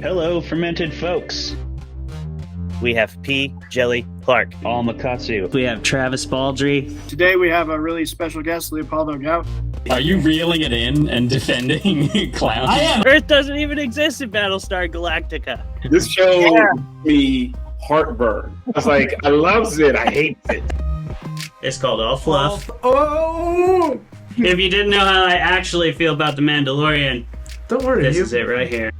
Hello, Fermented Folks. We have P. Jelly Clark. All Makatsu. We have Travis Baldry. Today we have a really special guest, Leopoldo Gout. Are you reeling it in and defending clowns? I am. Earth doesn't even exist in Battlestar Galactica. This show gives me heartburn. I was like, I loves it, I hate it. It's called All Fluff. Oh! If you didn't know how I actually feel about The Mandalorian, Don't worry, this is it right here.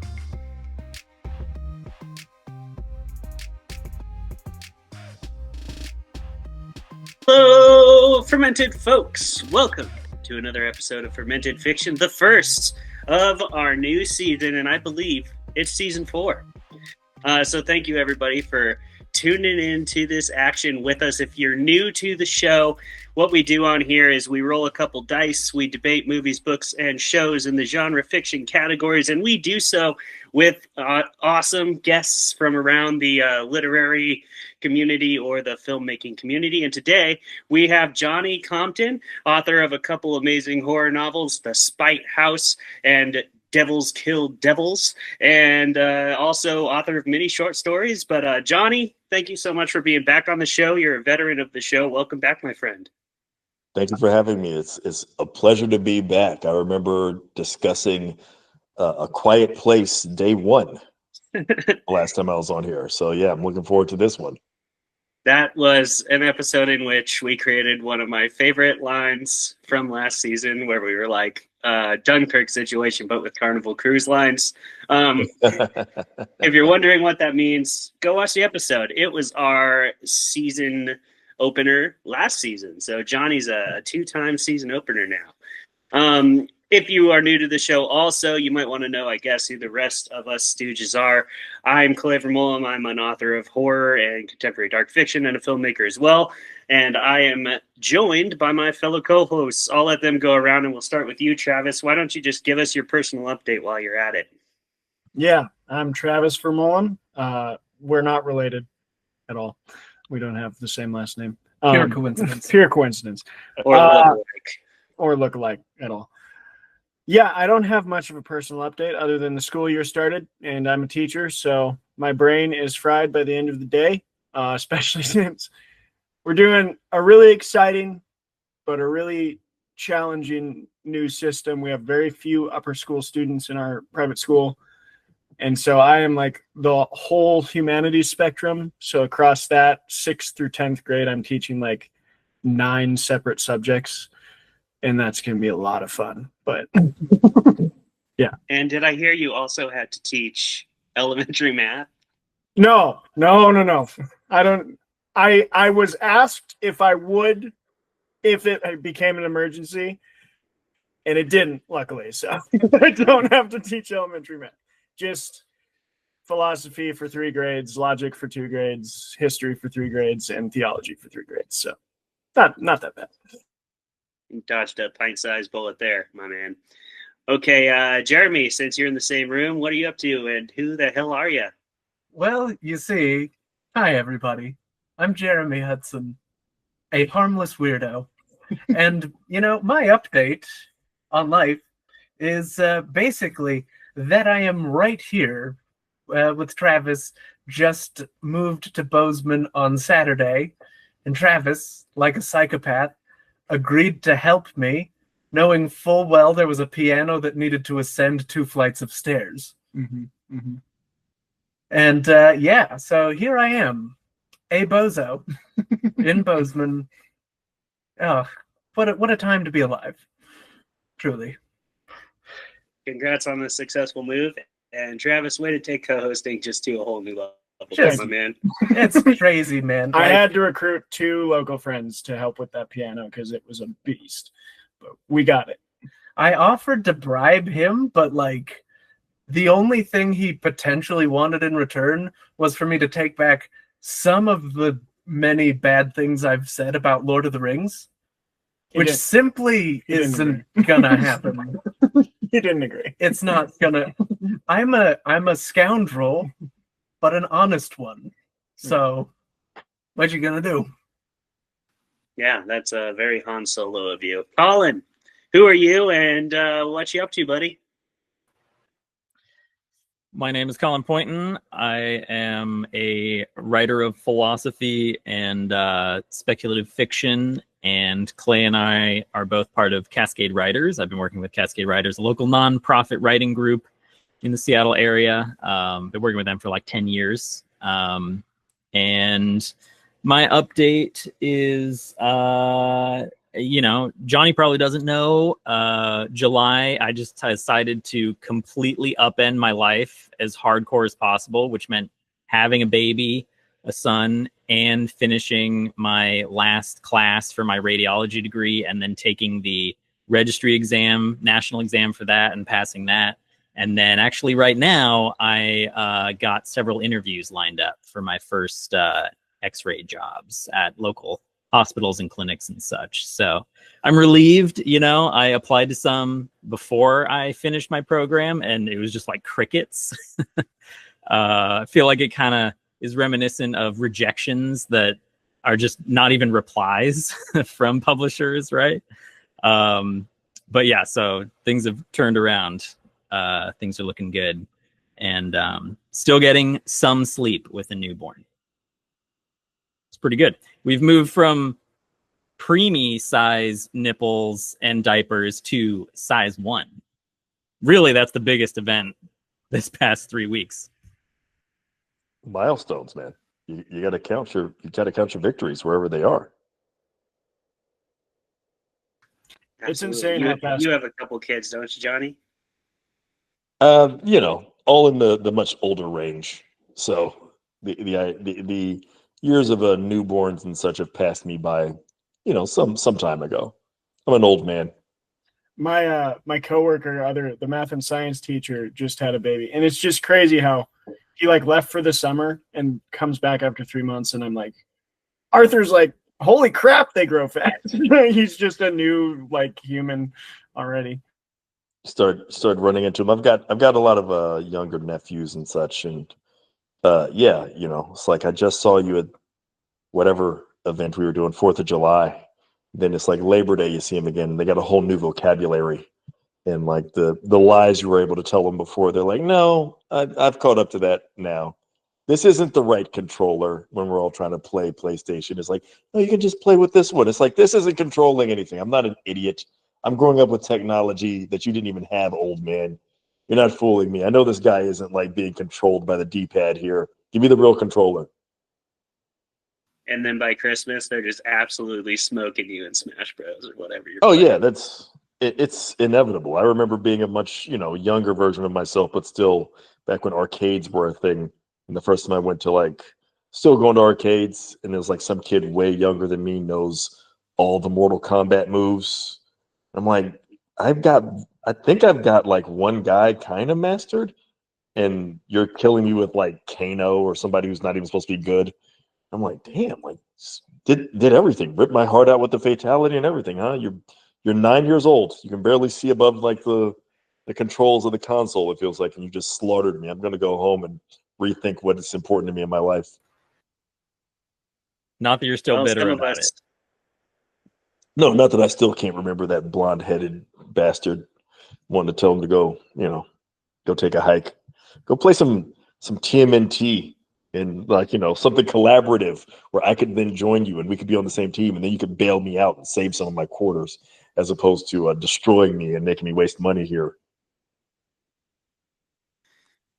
Hello, Fermented Folks. Welcome to another episode of Fermented Fiction, the first of our new season, and I believe it's season 4. So thank you, everybody, for tuning into this action with us. If you're new to the show, what we do on here is we roll a couple dice, we debate movies, books, and shows in the genre fiction categories, and we do so with awesome guests from around the literary community or the filmmaking community. And today we have Johnny Compton, author of a couple amazing horror novels, The Spite House and Devils Kill Devils, and also author of many short stories. But Johnny, thank you so much for being back on the show. You're a veteran of the show. Welcome back, my friend. Thank you for having me. It's a pleasure to be back. I remember discussing A Quiet Place day 1 last time I was on here. So yeah, I'm looking forward to this one. That was an episode in which we created one of my favorite lines from last season, where we were like Dunkirk situation, but with Carnival Cruise Lines. If you're wondering what that means, go watch the episode. It was our season opener last season. So Johnny's a 2-time season opener now. If you are new to the show also, you might want to know, I guess, who the rest of us stooges are. I'm Clay Vermolum. I'm an author of horror and contemporary dark fiction and a filmmaker as well. And I am joined by my fellow co-hosts. I'll let them go around, and we'll start with you, Travis. Why don't you just give us your personal update while you're at it? Yeah, I'm Travis Vermolum. We're not related at all. We don't have the same last name. Pure coincidence. Pure coincidence. Or look alike at all. Yeah, I don't have much of a personal update other than the school year started, and I'm a teacher, so my brain is fried by the end of the day, especially since we're doing a really exciting but a really challenging new system. We have very few upper school students in our private school, and so I am like the whole humanities spectrum. So across that 6th through 10th grade, I'm teaching like 9 separate subjects. And that's going to be a lot of fun, but yeah. And did I hear you also had to teach elementary math? No. I don't. I was asked if I would, if it became an emergency, and it didn't, luckily. So I don't have to teach elementary math. Just philosophy for 3 grades, logic for 2 grades, history for 3 grades, and theology for 3 grades. So not that bad. You dodged a pint-sized bullet there, my man. Okay, Jeremy, since you're in the same room, what are you up to, and who the hell are you? Well, you see, hi everybody. I'm Jeremy Hudson, a harmless weirdo. And, my update on life is basically that I am right here with Travis, just moved to Bozeman on Saturday. And Travis, like a psychopath, agreed to help me, knowing full well there was a piano that needed to ascend 2 flights of stairs. Mm-hmm. Mm-hmm. And so here I am, a bozo in Bozeman. Oh, what a time to be alive, truly. Congrats on the successful move, and Travis, way to take co-hosting just to a whole new level. My man. It's crazy, man. I had to recruit 2 local friends to help with that piano because it was a beast, but we got it. I offered to bribe him, but the only thing he potentially wanted in return was for me to take back some of the many bad things I've said about Lord of the Rings, which simply isn't gonna happen. You didn't agree. It's not gonna. I'm a scoundrel, but an honest one. So, what you gonna do? Yeah, that's a very Han Solo of you. Colin, who are you, and what you up to, buddy? My name is Colin Poynton. I am a writer of philosophy and speculative fiction, and Clay and I are both part of Cascade Writers. I've been working with Cascade Writers, a local nonprofit writing group in the Seattle area. Been working with them for like 10 years. And my update is, Johnny probably doesn't know. July, I just decided to completely upend my life as hardcore as possible, which meant having a baby, a son, and finishing my last class for my radiology degree, and then taking the registry exam, national exam for that, and passing that. And then actually right now, I got several interviews lined up for my first X-ray jobs at local hospitals and clinics and such. So I'm relieved. I applied to some before I finished my program, and it was just like crickets. I feel like it kind of is reminiscent of rejections that are just not even replies from publishers, right? But yeah, so things have turned around. Things are looking good, and still getting some sleep with a newborn. It's pretty good. We've moved from preemie size nipples and diapers to size 1. Really, that's the biggest event this past 3 weeks. Milestones, man. You got to count your victories wherever they are. It's Absolutely. insane how fast. You have a couple kids, don't you, Johnny? All in the much older range. So the years of newborns and such have passed me by, some time ago. I'm an old man. My coworker, the math and science teacher, just had a baby, and it's just crazy how he left for the summer and comes back after 3 months, and I'm like, Arthur's like, holy crap, they grow fast. He's just a new human already. Start running into him. I've got a lot of younger nephews and such, and it's like I just saw you at whatever event we were doing, 4th of July. Then it's like Labor Day, you see them again. They got a whole new vocabulary, and the lies you were able to tell them before, they're like, no, I've caught up to that now. This isn't the right controller when we're all trying to play PlayStation. It's like, no, you can just play with this one. It's like, this isn't controlling anything. I'm not an idiot. I'm growing up with technology that you didn't even have, old man. You're not fooling me. I know this guy isn't being controlled by the D-pad here. Give me the real controller. And then by Christmas, they're just absolutely smoking you in Smash Bros. Or whatever you're playing. Yeah, it's inevitable. I remember being a much, younger version of myself, but still back when arcades were a thing. And the first time I went to still going to arcades, and there's some kid way younger than me knows all the Mortal Kombat moves. I'm like, I think I've got one guy kind of mastered, and you're killing me with Kano or somebody who's not even supposed to be good. I'm like, damn, did everything, ripped my heart out with the fatality and everything, huh? You're 9 years old. You can barely see above the controls of the console, it feels like, and you just slaughtered me. I'm gonna go home and rethink what is important to me in my life. Not that you're still bitter about it. No, not that I still can't remember that blonde-headed bastard wanting to tell him to go, go take a hike, go play some TMNT and something collaborative where I could then join you and we could be on the same team, and then you could bail me out and save some of my quarters, as opposed to destroying me and making me waste money here.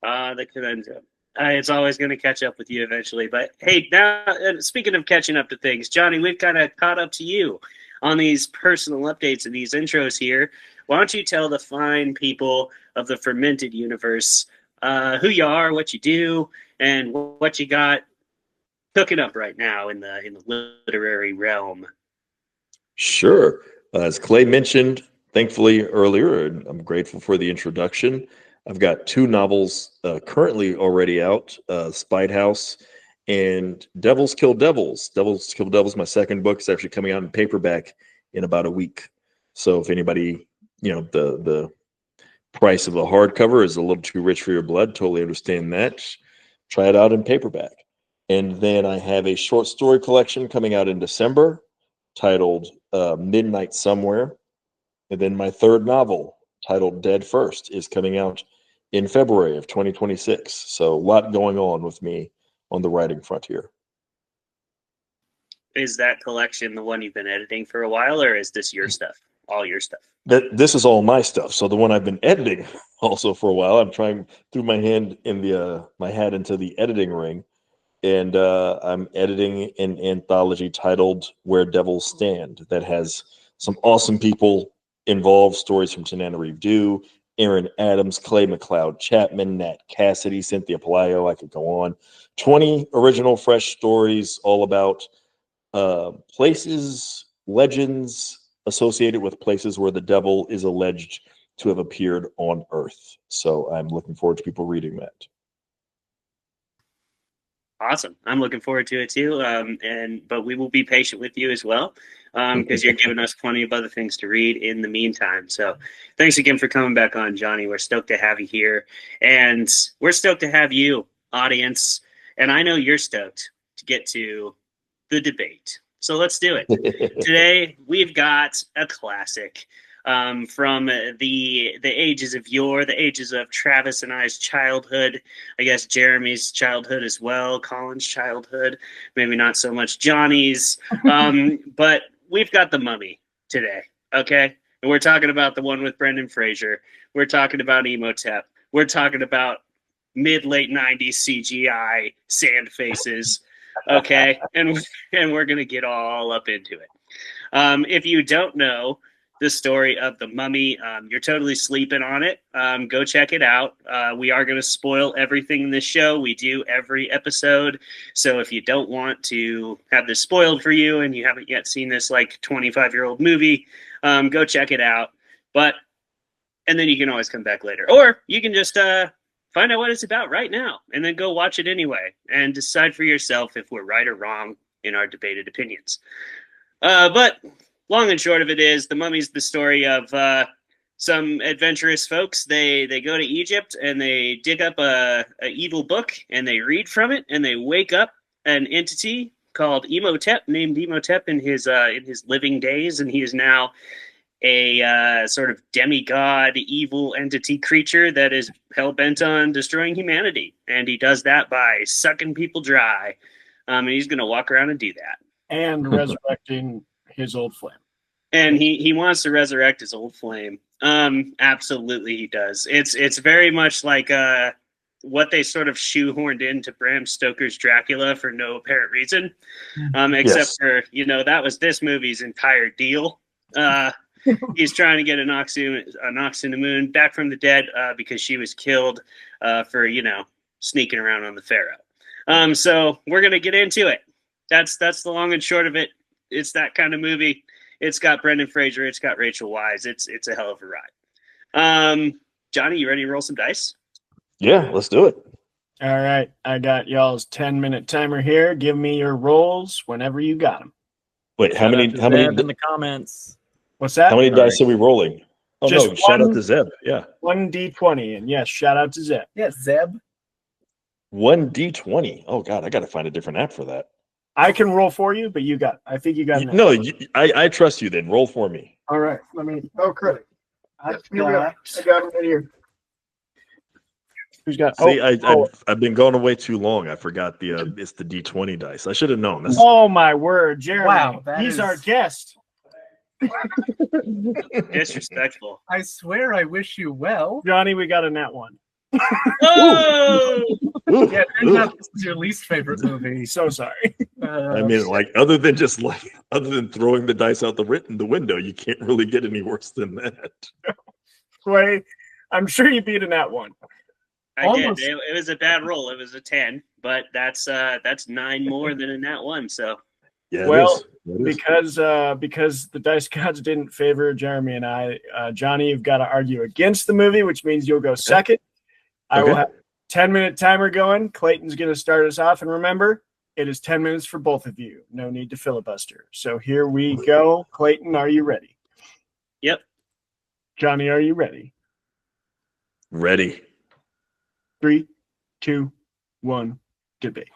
The conundrum. It's always going to catch up with you eventually. But hey, now speaking of catching up to things, Johnny, we've kind of caught up to you on these personal updates and these intros here. Why don't you tell the fine people of the Fermented universe who you are, what you do, and what you got cooking up right now in the literary realm? Sure. As Clay mentioned, thankfully earlier, and I'm grateful for the introduction, I've got 2 novels currently already out, Spite House and Devils Kill Devils. Devils Kill Devils, my second book, is actually coming out in paperback in about a week. So if anybody, the price of a hardcover is a little too rich for your blood, totally understand that. Try it out in paperback. And then I have a short story collection coming out in December titled Midnight Somewhere. And then my third novel, titled Dead First, is coming out in February of 2026. So a lot going on with me on the writing front here. Is that collection the one you've been editing for a while, or is this your stuff? All your stuff? This is all my stuff. So the one I've been editing also for a while. I'm trying threw my hand in the my hat into the editing ring, and I'm editing an anthology titled "Where Devils Stand" that has some awesome people involved. Stories from Tananarive Dew, Aaron Adams, Clay McLeod Chapman, Nat Cassidy, Cynthia Pelayo. I could go on. 20 original, fresh stories all about places, legends associated with places where the devil is alleged to have appeared on Earth. So I'm looking forward to people reading that. Awesome. I'm looking forward to it too. But we will be patient with you as well, because you're giving us plenty of other things to read in the meantime. So thanks again for coming back on, Johnny. We're stoked to have you here, and we're stoked to have you, audience. And I know you're stoked to get to the debate. So let's do it. Today, we've got a classic from the ages of yore, the ages of Travis and I's childhood, I guess Jeremy's childhood as well, Colin's childhood, maybe not so much Johnny's, but we've got The Mummy today, okay? And we're talking about the one with Brendan Fraser. We're talking about Imhotep. We're talking about mid-late 90s CGI sand faces, okay? And we're going to get all up into it. If you don't know the story of The Mummy, you're totally sleeping on it. Go check it out. We are going to spoil everything in this show. We do every episode. So if you don't want to have this spoiled for you and you haven't yet seen this like 25-year-old movie, go check it out. And then you can always come back later. Or you can just find out what it's about right now and then go watch it anyway and decide for yourself if we're right or wrong in our debated opinions. But long and short of it is, The Mummy's the story of some adventurous folks. They go to Egypt and they dig up a evil book and they read from it and they wake up an entity called Imhotep, named Imhotep in his living days, and he is now a sort of demigod, evil entity creature that is hell-bent on destroying humanity. And he does that by sucking people dry. And he's going to walk around and do that. And resurrecting his old flame. And he wants to resurrect his old flame. Absolutely he does. It's very much like what they sort of shoehorned into Bram Stoker's Dracula for no apparent reason. Except for, that was this movie's entire deal. He's trying to get a Noxunamun back from the dead because she was killed for, sneaking around on the Pharaoh. So we're going to get into it. That's the long and short of it. It's that kind of movie. It's got Brendan Fraser. It's got Rachel Weisz. It's a hell of a ride. Johnny, you ready to roll some dice? Yeah, let's do it. All right. I got y'all's 10-minute timer here. Give me your rolls whenever you got them. Wait, how many in the comments? What's that? How many dice are we rolling? Oh, Just no, shout out to Zeb. Yeah. 1d20. And yes, shout out to Zeb. Yes, Zeb. 1d20. Oh, God, I got to find a different app for that. I can roll for you, but I think you got it. No, I trust you then. Roll for me. All right. Credit. I got them right here. Who's got? See, I've been going away too long. I forgot it's the D20 dice. I should have known. Oh my word, Jeremy! Wow, he's our guest. Disrespectful. I swear I wish you well. Johnny, we got a nat one. Oh! Yeah, turns out this is your least favorite movie. So sorry. I mean, other than throwing the dice out the window, you can't really get any worse than that. Wait, I'm sure you beat a nat one. I did. It was a bad roll. It was a 10, but that's 9 more than a nat 1. So yeah. Well, because the dice gods didn't favor Jeremy and I, Johnny, you've got to argue against the movie, which means you'll go second. I will have 10-minute timer going. Clayton's going to start us off, and remember, it is 10 minutes for both of you. No need to filibuster. So here we go. Clayton, are you ready? Yep. Johnny, are you ready? Ready. 3, 2, 1, debate.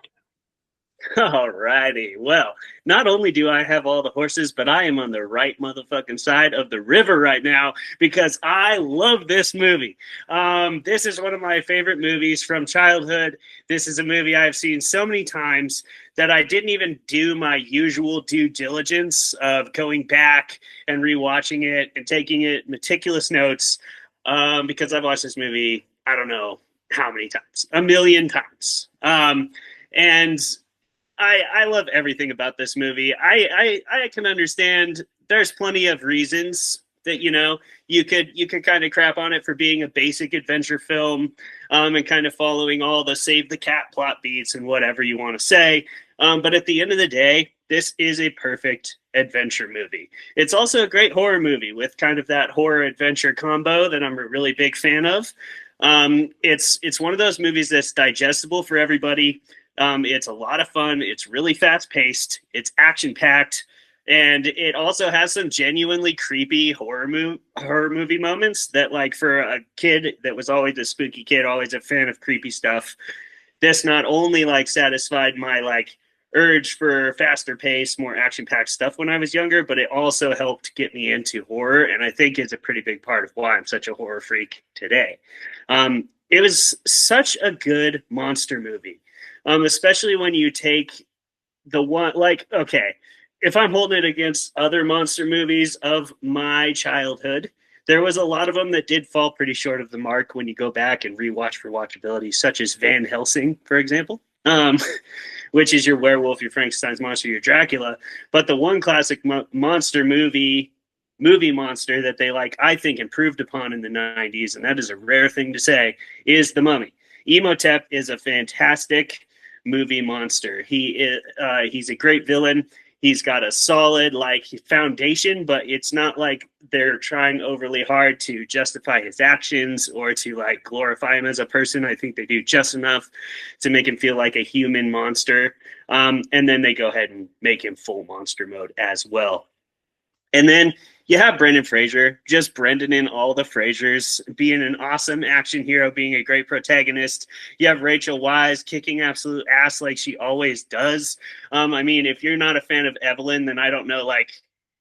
Alrighty. Well, not only do I have all the horses, but I am on the right motherfucking side of the river right now because I love this movie. This is one of my favorite movies from childhood. This is a movie I've seen so many times that I didn't even do my usual due diligence of going back and rewatching it and taking it meticulous notes because I've watched this movie, I don't know how many times, a million times. And I love everything about this movie. I can understand there's plenty of reasons that you could kind of crap on it for being a basic adventure film and kind of following all the save the cat plot beats and whatever you want to say. But at the end of the day, this is a perfect adventure movie. It's also a great horror movie with kind of that horror adventure combo that I'm a really big fan of. It's one of those movies that's digestible for everybody. It's a lot of fun. It's really fast paced. It's action packed. And it also has some genuinely creepy horror movie moments that, like, for a kid that was always a spooky kid, always a fan of creepy stuff, this not only like satisfied my like urge for faster pace, more action packed stuff when I was younger, but it also helped get me into horror. And I think it's a pretty big part of why I'm such a horror freak today. It was such a good monster movie. Especially when you take the one, like, okay, if I'm holding it against other monster movies of my childhood, there was a lot of them that did fall pretty short of the mark when you go back and rewatch for watchability, such as Van Helsing, for example, which is your werewolf, your Frankenstein's monster, your Dracula. But the one classic monster movie monster that they, like, I think improved upon in the 90s, and that is a rare thing to say, is The Mummy. Imhotep is a fantastic movie monster. He's a great villain. He's got a solid like foundation, but it's not like they're trying overly hard to justify his actions or to like glorify him as a person. I think they do just enough to make him feel like a human monster. And then they go ahead and make him full monster mode as well. And then you have Brendan Fraser, just Brendan in all the Frasers, being an awesome action hero, being a great protagonist. You have Rachel Weisz kicking absolute ass like she always does. I mean, if you're not a fan of Evelyn, then I don't know like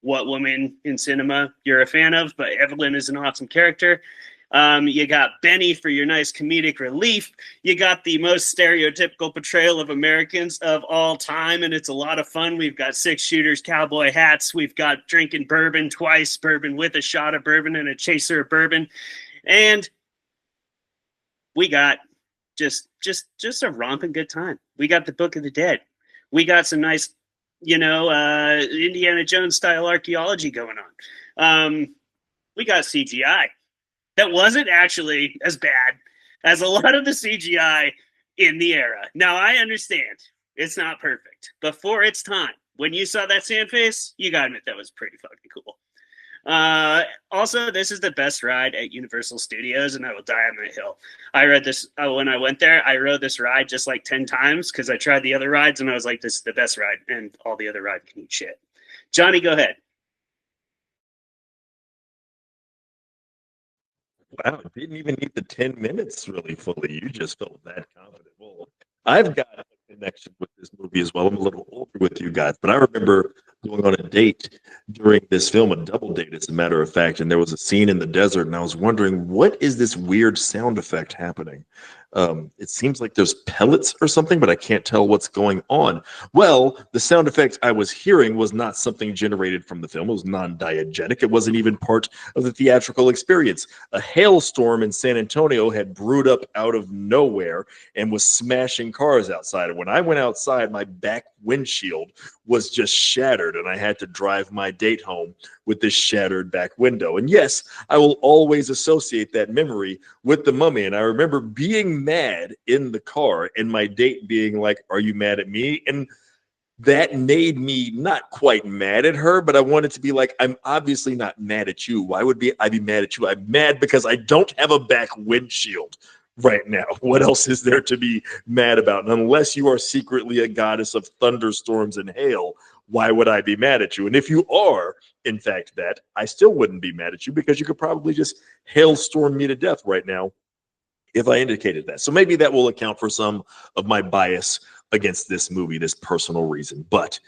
what woman in cinema you're a fan of, but Evelyn is an awesome character. You got Benny for your nice comedic relief. You got the most stereotypical portrayal of Americans of all time, and it's a lot of fun. We've got 6-shooters, cowboy hats. We've got drinking bourbon twice, bourbon with a shot of bourbon and a chaser of bourbon. And we got just a romping good time. We got the Book of the Dead. We got some nice, Indiana Jones style archaeology going on. We got CGI. That wasn't actually as bad as a lot of the CGI in the era. Now, I understand it's not perfect, but for its time, when you saw that sand face, you got to admit that was pretty fucking cool. Also, this is the best ride at Universal Studios, and I will die on that hill. I read this when I went there. I rode this ride just like 10 times because I tried the other rides, and I was like, this is the best ride, and all the other rides can eat shit. Johnny, go ahead. Wow, it didn't even need the 10 minutes really fully. You just felt that confident. Well, I've got a connection with this movie as well. I'm a little older with you guys, but I remember going on a date during this film, a double date, as a matter of fact, and there was a scene in the desert, and I was wondering, what is this weird sound effect happening? It seems like there's pellets or something, but I can't tell what's going on. Well, the sound effect I was hearing was not something generated from the film. It was non-diegetic. It wasn't even part of the theatrical experience. A hailstorm in San Antonio had brewed up out of nowhere and was smashing cars outside. And when I went outside, my back windshield was just shattered, and I had to drive my date home with this shattered back window. And yes, I will always associate that memory with The Mummy. And I remember being mad in the car and my date being like, "Are you mad at me?" And that made me not quite mad at her, but I wanted to be like, I'm obviously not mad at you. Why would I be mad at you? I'm mad because I don't have a back windshield right now. What else is there to be mad about? And unless you are secretly a goddess of thunderstorms and hail, why would I be mad at you? And if you are, in fact, that, I still wouldn't be mad at you because you could probably just hailstorm me to death right now if I indicated that. So maybe that will account for some of my bias against this movie, this personal reason. But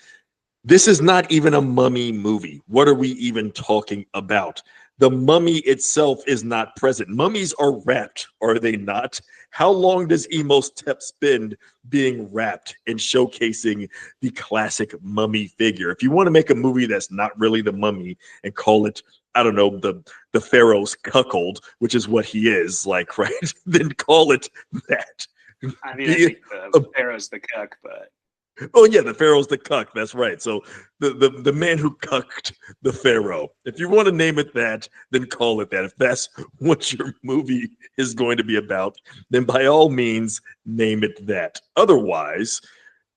this is not even a mummy movie. What are we even talking about? The mummy itself is not present. Mummies are wrapped, are they not? How long does Imhotep spend being wrapped and showcasing the classic mummy figure? If you want to make a movie that's not really the mummy and call it, I don't know, the Pharaoh's cuckold, which is what he is, like, right? Then call it that. I mean, I think the Pharaoh's the cuck, but oh yeah, the Pharaoh's the cuck. That's right. So the man who cucked the Pharaoh. If you want to name it that, then call it that. If that's what your movie is going to be about, then by all means name it that. Otherwise,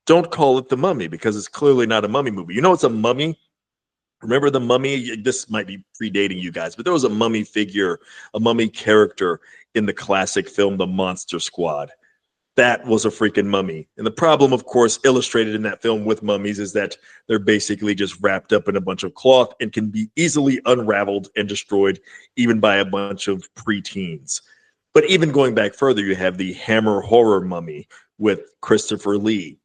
don't call it The Mummy, because it's clearly not a mummy movie. You know it's a mummy? Remember The Mummy? This might be predating you guys, but there was a mummy figure, a mummy character in the classic film The Monster Squad. That was a freaking mummy. And the problem, of course, illustrated in that film with mummies is that they're basically just wrapped up in a bunch of cloth and can be easily unraveled and destroyed even by a bunch of preteens. But even going back further, you have the Hammer horror mummy with Christopher Lee.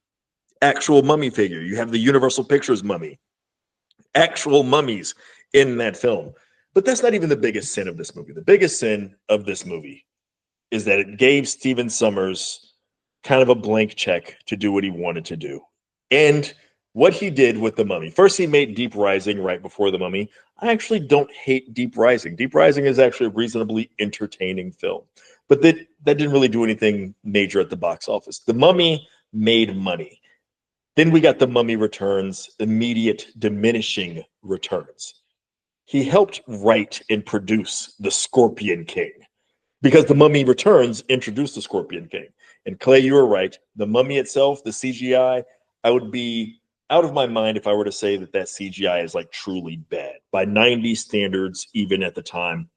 Actual mummy figure. You have the Universal Pictures mummy. Actual mummies in that film. But that's not even the biggest sin of this movie. The biggest sin of this movie is that it gave Stephen Sommers kind of a blank check to do what he wanted to do. And what he did with The Mummy. First, he made Deep Rising right before The Mummy. I actually don't hate Deep Rising. Deep Rising is actually a reasonably entertaining film. But that didn't really do anything major at the box office. The Mummy made money. Then we got The Mummy Returns, immediate diminishing returns. He helped write and produce The Scorpion King, because The Mummy Returns introduced The Scorpion King. And Clay, you were right. The mummy itself, the CGI, I would be out of my mind if I were to say that CGI is like truly bad. By 90s standards, even at the time,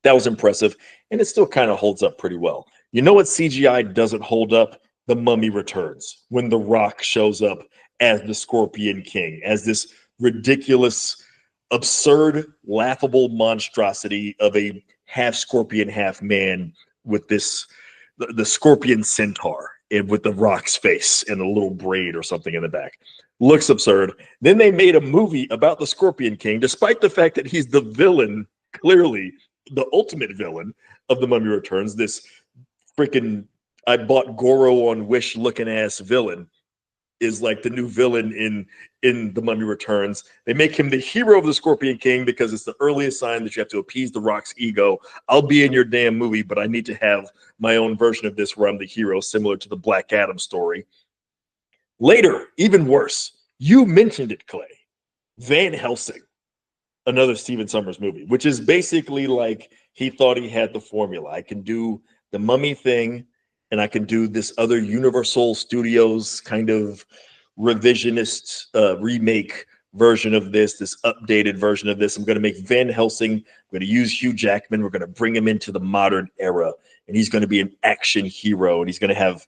that was impressive. And it still kind of holds up pretty well. You know what CGI doesn't hold up? The Mummy Returns. When The Rock shows up as the Scorpion King, as this ridiculous, absurd, laughable monstrosity of a half scorpion, half man with this the scorpion centaur and with the Rock's face and a little braid or something in the back. Looks absurd. Then they made a movie about the Scorpion King, despite the fact that he's the villain, clearly the ultimate villain of The Mummy Returns, this freaking I bought Goro on Wish looking ass villain is like the new villain in The Mummy Returns. They make him the hero of the Scorpion King because it's the earliest sign that you have to appease The Rock's ego. I'll be in your damn movie, but I need to have my own version of this where I'm the hero, similar to the Black Adam story. Later, even worse, you mentioned it, Clay. Van Helsing, another Stephen Sommers movie, which is basically like he thought he had the formula. I can do the mummy thing, and I can do this other Universal Studios kind of revisionist remake version of this updated version of this. I'm going to make Van Helsing. I'm going to use Hugh Jackman. We're going to bring him into the modern era, and he's going to be an action hero, and he's going to have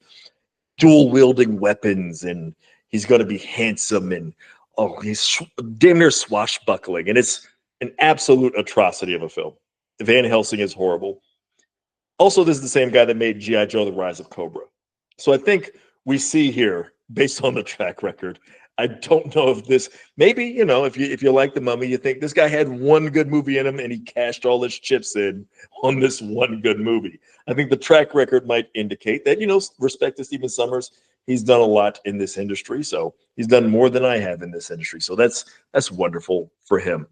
dual-wielding weapons, and he's going to be handsome, and he's damn near swashbuckling, and it's an absolute atrocity of a film. Van Helsing is horrible. Also, this is the same guy that made G.I. Joe: The Rise of Cobra. So I think we see here, based on the track record, I don't know if this, maybe, you know, if you like The Mummy, you think this guy had one good movie in him and he cashed all his chips in on this one good movie. I think the track record might indicate that, you know, respect to Stephen Sommers, he's done a lot in this industry. So he's done more than I have in this industry. So that's wonderful for him.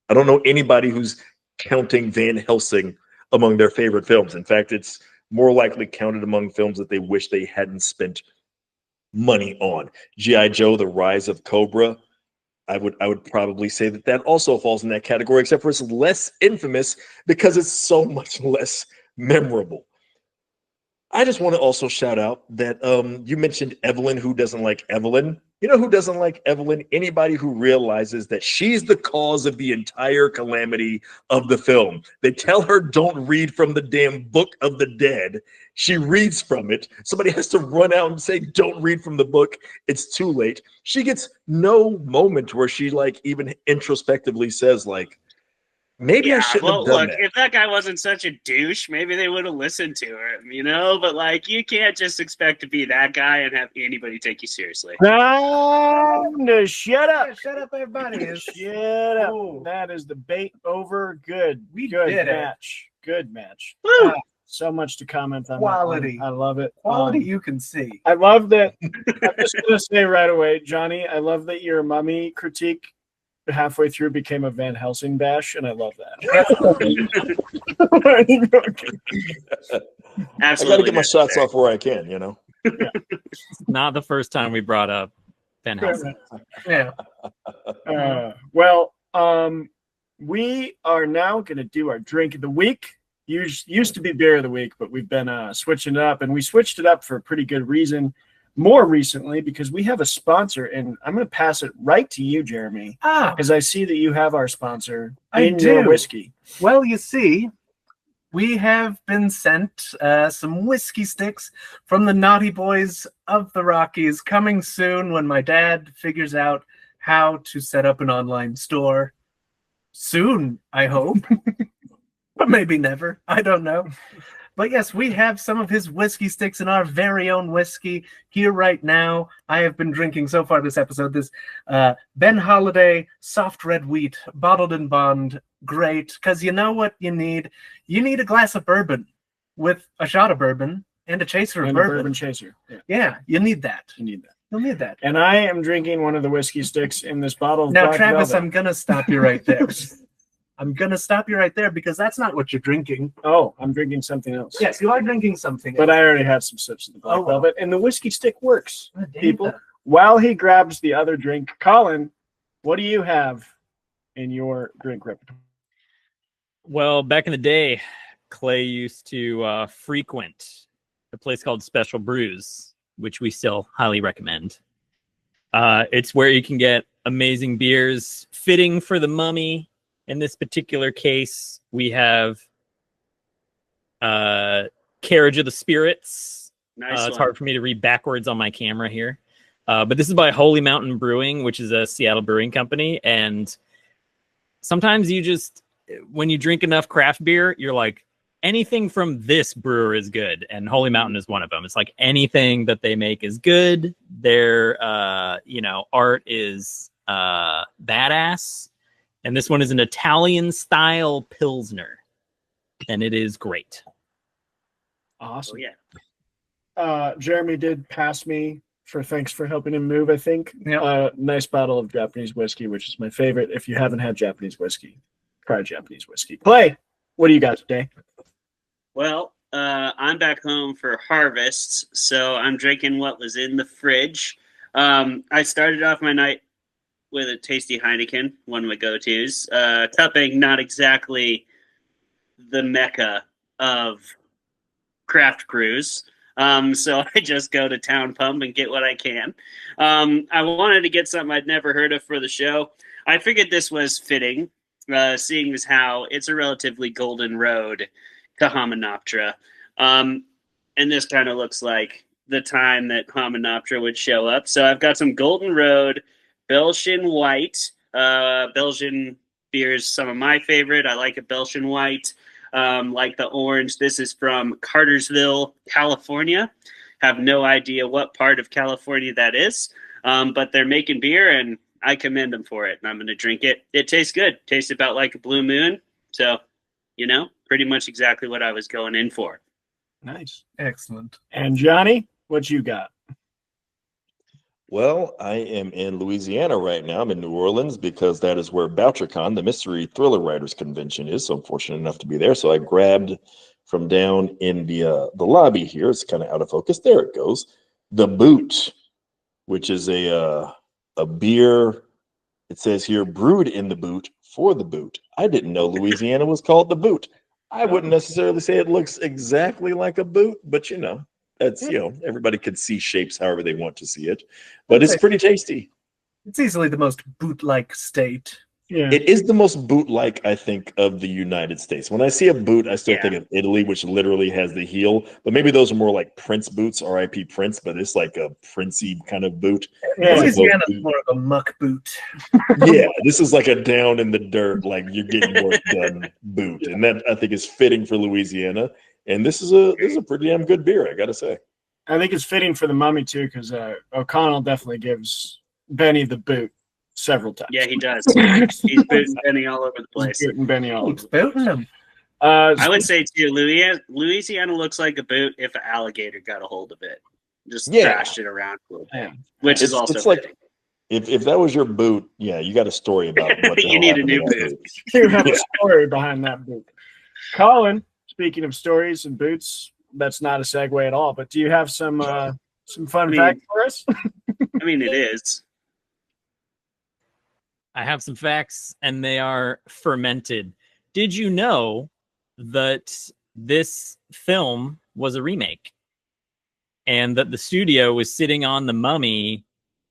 I don't know anybody who's counting Van Helsing among their favorite films. In fact, it's more likely counted among films that they wish they hadn't spent money on. G.I. Joe: The Rise of Cobra, I would probably say that also falls in that category, except for it's less infamous because it's so much less memorable. I just want to also shout out that you mentioned Evelyn, who doesn't like Evelyn. You know who doesn't like Evelyn? Anybody who realizes that she's the cause of the entire calamity of the film. They tell her, don't read from the damn Book of the Dead. She reads from it. Somebody has to run out and say, don't read from the book. It's too late. She gets no moment where she like even introspectively says like, Maybe I shouldn't have done look, that. if that guy wasn't such a douche, maybe they would have listened to him, you know? But, like, you can't just expect to be that guy and have anybody take you seriously. Shut up. Shut up, everybody. Shut up. Ooh. That is debate over. Good. We Good did it. match. Good match. Woo! So much to comment on. Quality. That one. I love it. Quality you can see. I love that. I'm just going to say right away, Johnny, I love that your mummy critique halfway through became a Van Helsing bash, and I love that. Absolutely. I got to get my shots off where I can, you know. Not the first time we brought up Van Helsing. Yeah. Well, we are now going to do our drink of the week. Used to be beer of the week, but we've been switching it up, and we switched it up for a pretty good reason. More recently, because we have a sponsor, and I'm going to pass it right to you, Jeremy, because I see that you have our sponsor in your whiskey. Well, you see, we have been sent some whiskey sticks from the Naughty Boys of the Rockies, coming soon when my dad figures out how to set up an online store. Soon, I hope. But maybe never. I don't know. But yes, we have some of his whiskey sticks in our very own whiskey here right now. I have been drinking so far this episode this Ben Holiday soft red wheat, bottled in bond. Great, because you know what you need? You need a glass of bourbon with a shot of bourbon and a chaser of bourbon. A bourbon chaser. Yeah, you need that. You need that. You'll need that. And I am drinking one of the whiskey sticks in this bottle of Now, Black Travis, Velvet. I'm going to stop you right there. I'm going to stop you right there because that's not what you're drinking. Oh, I'm drinking something else. Yes, you are drinking something But else. I already had some sips of the Black Velvet, and the whiskey stick works, Oh, damn people. that. While he grabs the other drink, Colin, what do you have in your drink repertoire? Well, back in the day, Clay used to frequent a place called Special Brews, which we still highly recommend. It's where you can get amazing beers fitting for the mummy. In this particular case, we have Carriage of the Spirits. Nice it's one. hard for me to read backwards on my camera here. But this is by Holy Mountain Brewing, which is a Seattle brewing company. And sometimes you just, when you drink enough craft beer, you're like, anything from this brewer is good. And Holy Mountain is one of them. It's like anything that they make is good. Their, art is badass. And this one is an Italian style Pilsner. And it is great. Awesome. Oh, yeah. Jeremy did pass me for thanks for helping him move, I think. Yep. Nice bottle of Japanese whiskey, which is my favorite. If you haven't had Japanese whiskey, try Japanese whiskey. Clay, what do you got today? Well, I'm back home for harvest, so I'm drinking what was in the fridge. I started off my night with a tasty Heineken, one of my go-tos. Cupping, not exactly the mecca of craft brews. So I just go to Town Pump and get what I can. I wanted to get something I'd never heard of for the show. I figured this was fitting, seeing as how it's a relatively golden road to Hamunaptra. And this kind of looks like the time that Hamunaptra would show up. So I've got some Golden Road Belgian White. Belgian beer is some of my favorite. I like a Belgian White. Like the orange. This is from Cartersville, California. Have no idea what part of California that is. But they're making beer, and I commend them for it. And I'm going to drink it. It tastes good. Tastes about like a Blue Moon. So, pretty much exactly what I was going in for. Nice. Excellent. And Johnny, what you got? Well, I am in Louisiana right now. I'm in New Orleans because that is where BoucherCon, the Mystery Thriller Writers Convention, is. So I'm fortunate enough to be there. So I grabbed from down in the lobby here. It's kind of out of focus. There it goes. The Boot, which is a beer. It says here, brewed in the boot for the boot. I didn't know Louisiana was called the Boot. I wouldn't necessarily say it looks exactly like a boot, but that's, everybody could see shapes however they want to see it. But it's pretty tasty. It's easily the most boot-like state Yeah. It is the most boot-like, I think, of the United States. When I see a boot, I still Yeah. think of Italy, which literally has the heel. But maybe those are more like Prince boots, R.I.P. Prince, but it's like a princey kind of boot. Yeah. As opposed Louisiana's to- more of a muck boot. yeah, this is like a down in the dirt, like you're getting work done boot, and that I think is fitting for Louisiana. And this is a pretty damn good beer, I gotta say. I think it's fitting for the mummy too, because O'Connell definitely gives Benny the boot several times. Yeah, he does. He's booting Benny all over the place. He's booting Benny all It's over. booting him. I would say too, Louisiana looks like a boot if an alligator got a hold of it, just Yeah. thrashed it around a little bit, Yeah. which is also it's like fitting. if that was your boot, yeah, you got a story about what the You hell need a happened new to that boot. You have Yeah. a story behind that boot. Colin, speaking of stories and boots, that's not a segue at all. But do you have some fun facts for us? I mean, it is. I have some facts, and they are fermented. Did you know that this film was a remake, and that the studio was sitting on The Mummy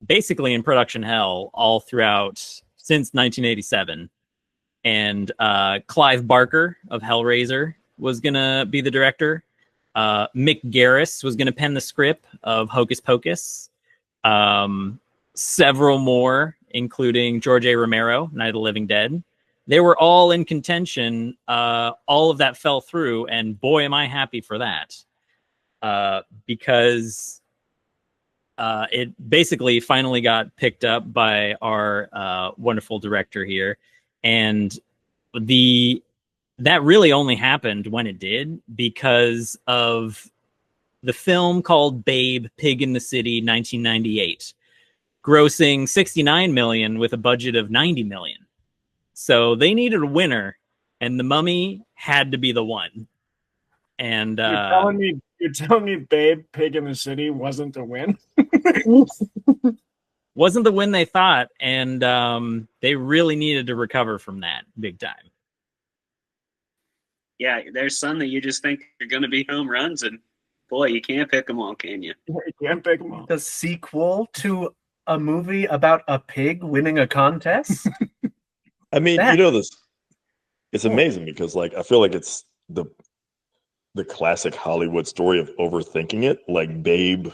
basically in production hell all throughout since 1987? And Clive Barker of Hellraiser was gonna be the director. Mick Garris was gonna pen the script of Hocus Pocus. Several more, including George A. Romero, Night of the Living Dead. They were all in contention. All of that fell through, and boy, am I happy for that. Because it basically finally got picked up by our wonderful director here. And that really only happened when it did because of the film called Babe, Pig in the City, 1998, grossing $69 million with a budget of $90 million. So they needed a winner, and The Mummy had to be the one. And you're telling me Babe, Pig in the City wasn't a win? wasn't the win they thought, and they really needed to recover from that big time. Yeah, there's some that you just think are going to be home runs, and boy, you can't pick them all, can you? You can't pick them all. The sequel to a movie about a pig winning a contest? I mean, That- you know this. It's amazing because, like, I feel like it's the classic Hollywood story of overthinking it. Like, Babe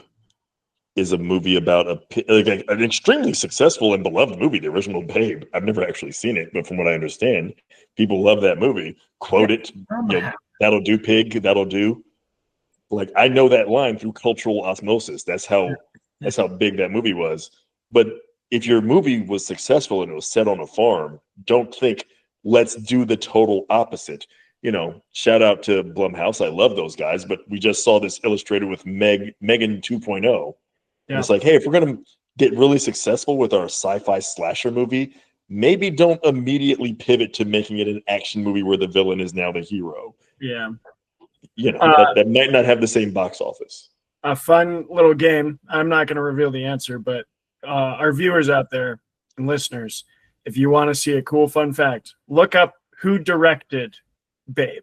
is a movie about an extremely successful and beloved movie, the original Babe. I've never actually seen it, but from what I understand, people love that movie. Quote it, that'll do, pig, that'll do. Like, I know that line through cultural osmosis. That's how big that movie was. But if your movie was successful and it was set on a farm, don't think, let's do the total opposite. You know, shout out to Blumhouse. I love those guys, but we just saw this illustrated with Megan 2.0. And it's like, hey, if we're going to get really successful with our sci-fi slasher movie, maybe don't immediately pivot to making it an action movie where the villain is now the hero. Yeah. You know, that might not have the same box office. A fun little game. I'm not going to reveal the answer, but our viewers out there and listeners, if you want to see a cool fun fact, look up who directed Babe.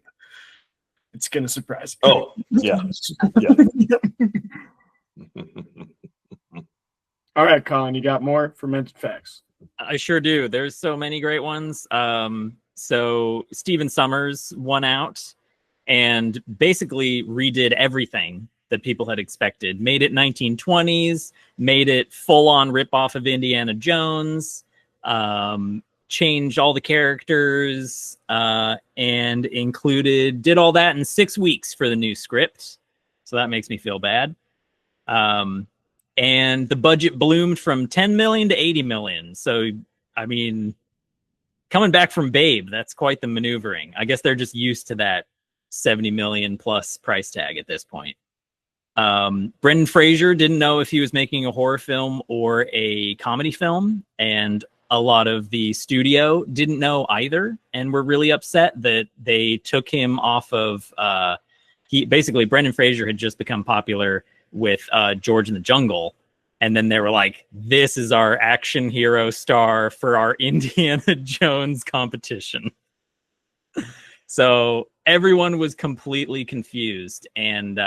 It's going to surprise you. Oh, yeah. Yeah. All right, Colin, you got more fermented facts? I sure do. There's so many great ones. So Stephen Sommers won out and basically redid everything that people had expected. Made it 1920s, made it full-on rip-off of Indiana Jones, changed all the characters, and did all that in 6 weeks for the new script. So that makes me feel bad. And the budget bloomed from 10 million to 80 million. So, I mean, coming back from Babe, that's quite the maneuvering. I guess they're just used to that 70 million plus price tag at this point. Brendan Fraser didn't know if he was making a horror film or a comedy film, and a lot of the studio didn't know either, and were really upset that they took him off of Brendan Fraser had just become popular with George in the Jungle, and then they were like, this is our action hero star for our Indiana Jones competition. So everyone was completely confused, and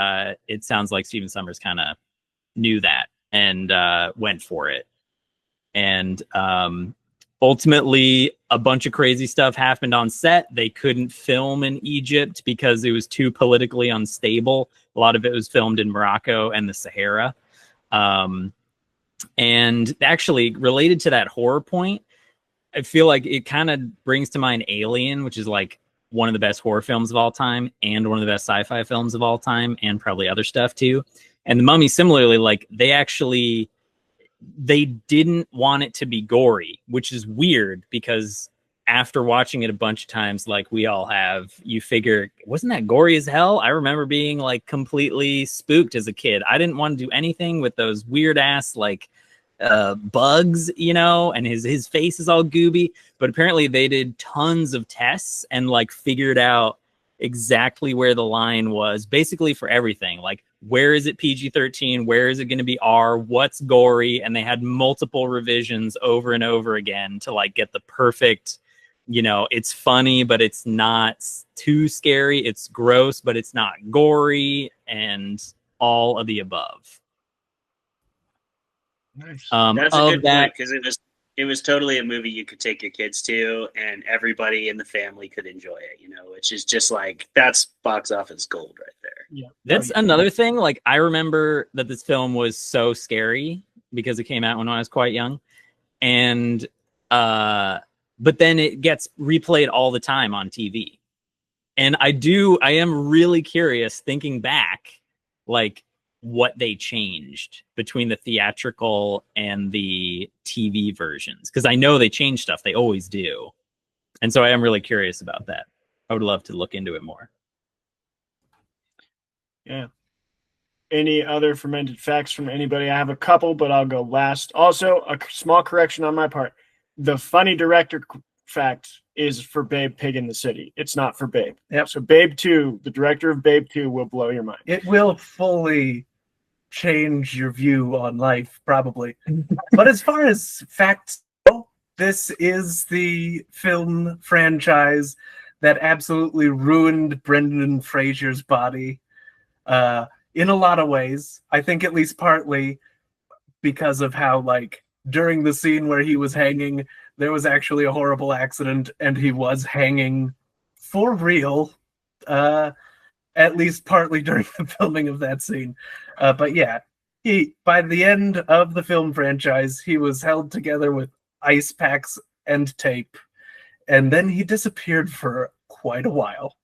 it sounds like Stephen Sommers kind of knew that and went for it. And ultimately, a bunch of crazy stuff happened on set. They couldn't film in Egypt because it was too politically unstable. A lot of it was filmed in Morocco and the Sahara. And actually, related to that horror point, I feel like it kind of brings to mind Alien, which is like one of the best horror films of all time and one of the best sci-fi films of all time, and probably other stuff too. And The Mummy, similarly, like they didn't want it to be gory, which is weird because after watching it a bunch of times, like we all have, you figure, wasn't that gory as hell? I remember being like completely spooked as a kid. I didn't want to do anything with those weird ass like bugs, you know, and his face is all gooby. But apparently they did tons of tests and like figured out exactly where the line was, basically for everything. Like, where is it PG-13? Where is it going to be R? What's gory? And they had multiple revisions over and over again to like get the perfect, you know, it's funny, but it's not too scary. It's gross, but it's not gory, and all of the above. Nice. That's a good point, because it was totally a movie you could take your kids to, and everybody in the family could enjoy it, you know, which is just like, that's box office gold right there. Yeah, that's another thing. Like, I remember that this film was so scary because it came out when I was quite young, and but then it gets replayed all the time on TV, and I am really curious, thinking back, like what they changed between the theatrical and the TV versions, because I know they change stuff. They always do. And so I am really curious about that. I would love to look into it more. Yeah. Any other fermented facts from anybody? I have a couple, but I'll go last. Also, a small correction on my part. The funny director fact is for Babe Pig in the City. It's not for Babe. Yep. So Babe 2, the director of Babe 2 will blow your mind. It will fully change your view on life, probably. But as far as facts go, this is the film franchise that absolutely ruined Brendan Fraser's body in a lot of ways. I think at least partly because of how, like, during the scene where he was hanging, there was actually a horrible accident and he was hanging for real, at least partly during the filming of that scene. But yeah, by the end of the film franchise, he was held together with ice packs and tape, and then he disappeared for quite a while.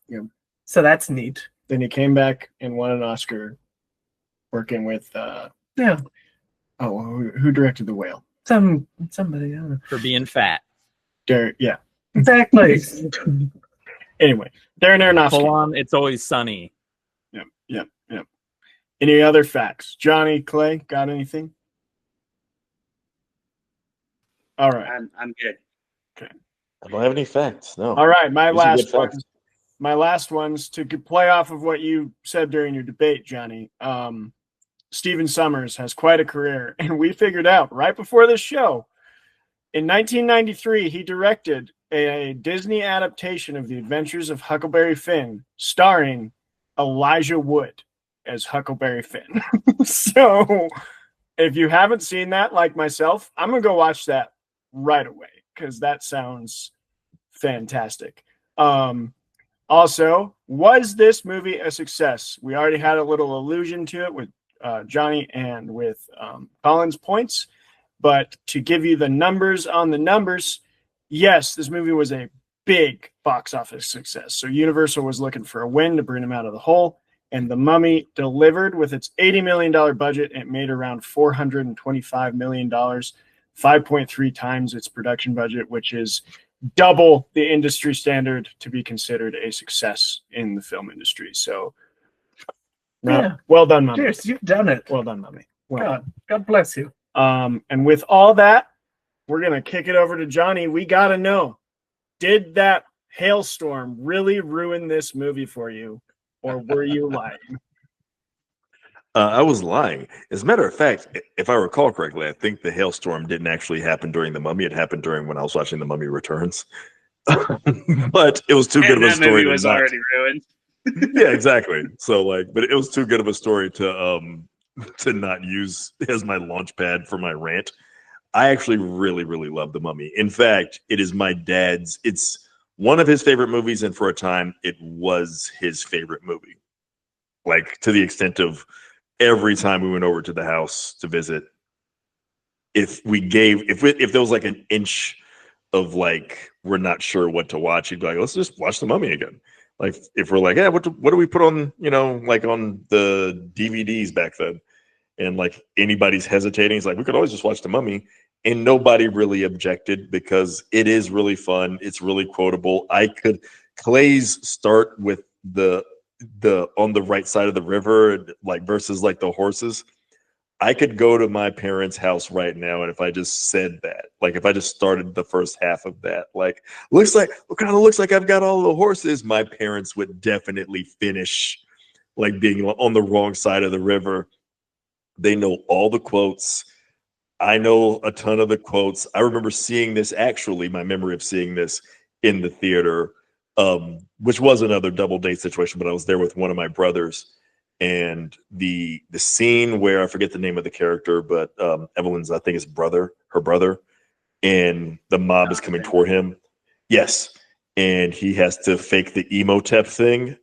Yeah. So that's neat. Then he came back and won an Oscar working with yeah. Oh, who directed The Whale? Somebody, I don't know. For being fat. Yeah. Exactly. Anyway, Darren Aronofsky. Full on It's Always Sunny. Yep. Any other facts? Johnny, Clay, got anything? All right. I'm good. Okay. I don't have any facts. No. All right. My These are last good ones. facts. My last ones to play off of what you said during your debate, Johnny. Stephen Sommers has quite a career, and we figured out right before this show. In 1993, he directed a Disney adaptation of The Adventures of Huckleberry Finn, starring Elijah Wood as Huckleberry Finn. So if you haven't seen that, like myself, I'm going to go watch that right away because that sounds fantastic. Also, was this movie a success? We already had a little allusion to it with Johnny and with Colin's points, but to give you the numbers on the numbers, yes, this movie was a big box office success. So Universal was looking for a win to bring them out of the hole, and The Mummy delivered with its $80 million budget. It made around $425 million, 5.3 times its production budget, which is double the industry standard to be considered a success in the film industry. So well done, Mummy. Cheers, you've done it. Well done, Mummy. Well God bless you. And with all that, we're going to kick it over to Johnny. We got to know, did that hailstorm really ruin this movie for you, or were you lying? I was lying. As a matter of fact, if I recall correctly, I think the hailstorm didn't actually happen during The Mummy. It happened during when I was watching The Mummy Returns. But it was too good of a story. That movie was already ruined. Yeah, exactly. So but it was too good of a story to not use as my launch pad for my rant. I actually really, really love The Mummy. In fact, it is my dad's. It's one of his favorite movies, and for a time, it was his favorite movie. Like to the extent of every time we went over to the house to visit, if there was like an inch of like we're not sure what to watch, he'd be like, let's just watch The Mummy again. Like if we're like, yeah, what do we put on, like on the DVDs back then? And like anybody's hesitating, he's like, we could always just watch The Mummy. And nobody really objected because it is really fun. It's really quotable. Clay's start with the on the right side of the river, like versus like the horses. I could go to my parents' house right now, and if I just said that, like if I just started the first half of that, like looks like I've got all the horses, my parents would definitely finish like being on the wrong side of the river. They know all the quotes. I know a ton of the quotes. I remember seeing this, actually, my memory of seeing this in the theater, which was another double date situation, but I was there with one of my brothers. And the scene where I forget the name of the character, but Evelyn's, I think, is her brother, and the mob is coming toward him. Yes. And he has to fake the Emotep thing.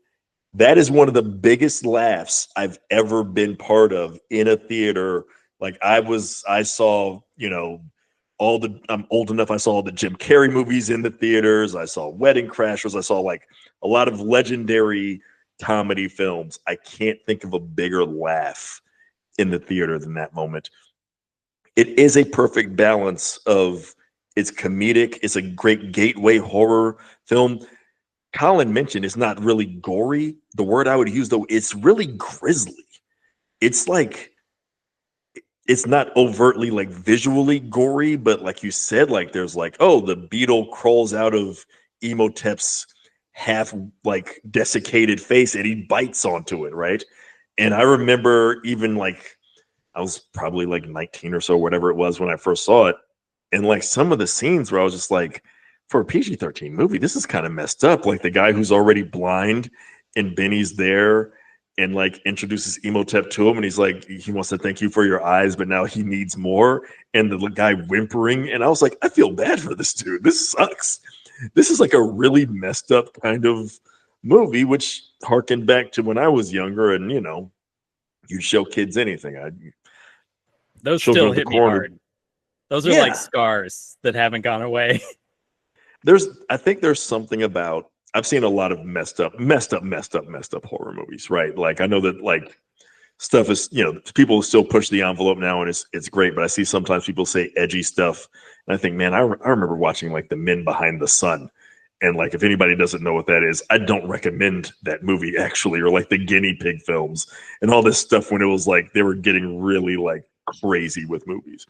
That is one of the biggest laughs I've ever been part of in a theater. Like I saw, I'm old enough. I saw all the Jim Carrey movies in the theaters. I saw Wedding Crashers. I saw like a lot of legendary comedy films. I can't think of a bigger laugh in the theater than that moment. It is a perfect balance of it's comedic. It's a great gateway horror film. Colin mentioned it's not really gory. The word I would use, though, it's really grisly. It's like, it's not overtly like visually gory, but like you said, like there's like, oh, the beetle crawls out of Emotep's half like desiccated face and he bites onto it, right? And I remember even like I was probably like 19 or so, whatever it was when I first saw it. And like some of the scenes where I was just like, for a PG-13 movie, this is kind of messed up. Like the guy who's already blind and Benny's there and like introduces Emotep to him, and he's like, he wants to thank you for your eyes, but now he needs more. And the guy whimpering, and I was like, I feel bad for this dude. This sucks. This is like a really messed up kind of movie, which harkened back to when I was younger, and you'd show kids anything. Those still hit me hard. Those are Yeah. like scars that haven't gone away. I think there's something about, I've seen a lot of messed up horror movies, right? Like I know that like stuff is, people still push the envelope now and it's great, but I see sometimes people say edgy stuff. And I think, man, I remember watching like The Men Behind the Sun. And like, if anybody doesn't know what that is, I don't recommend that movie actually, or like the guinea pig films and all this stuff when it was like, they were getting really like crazy with movies.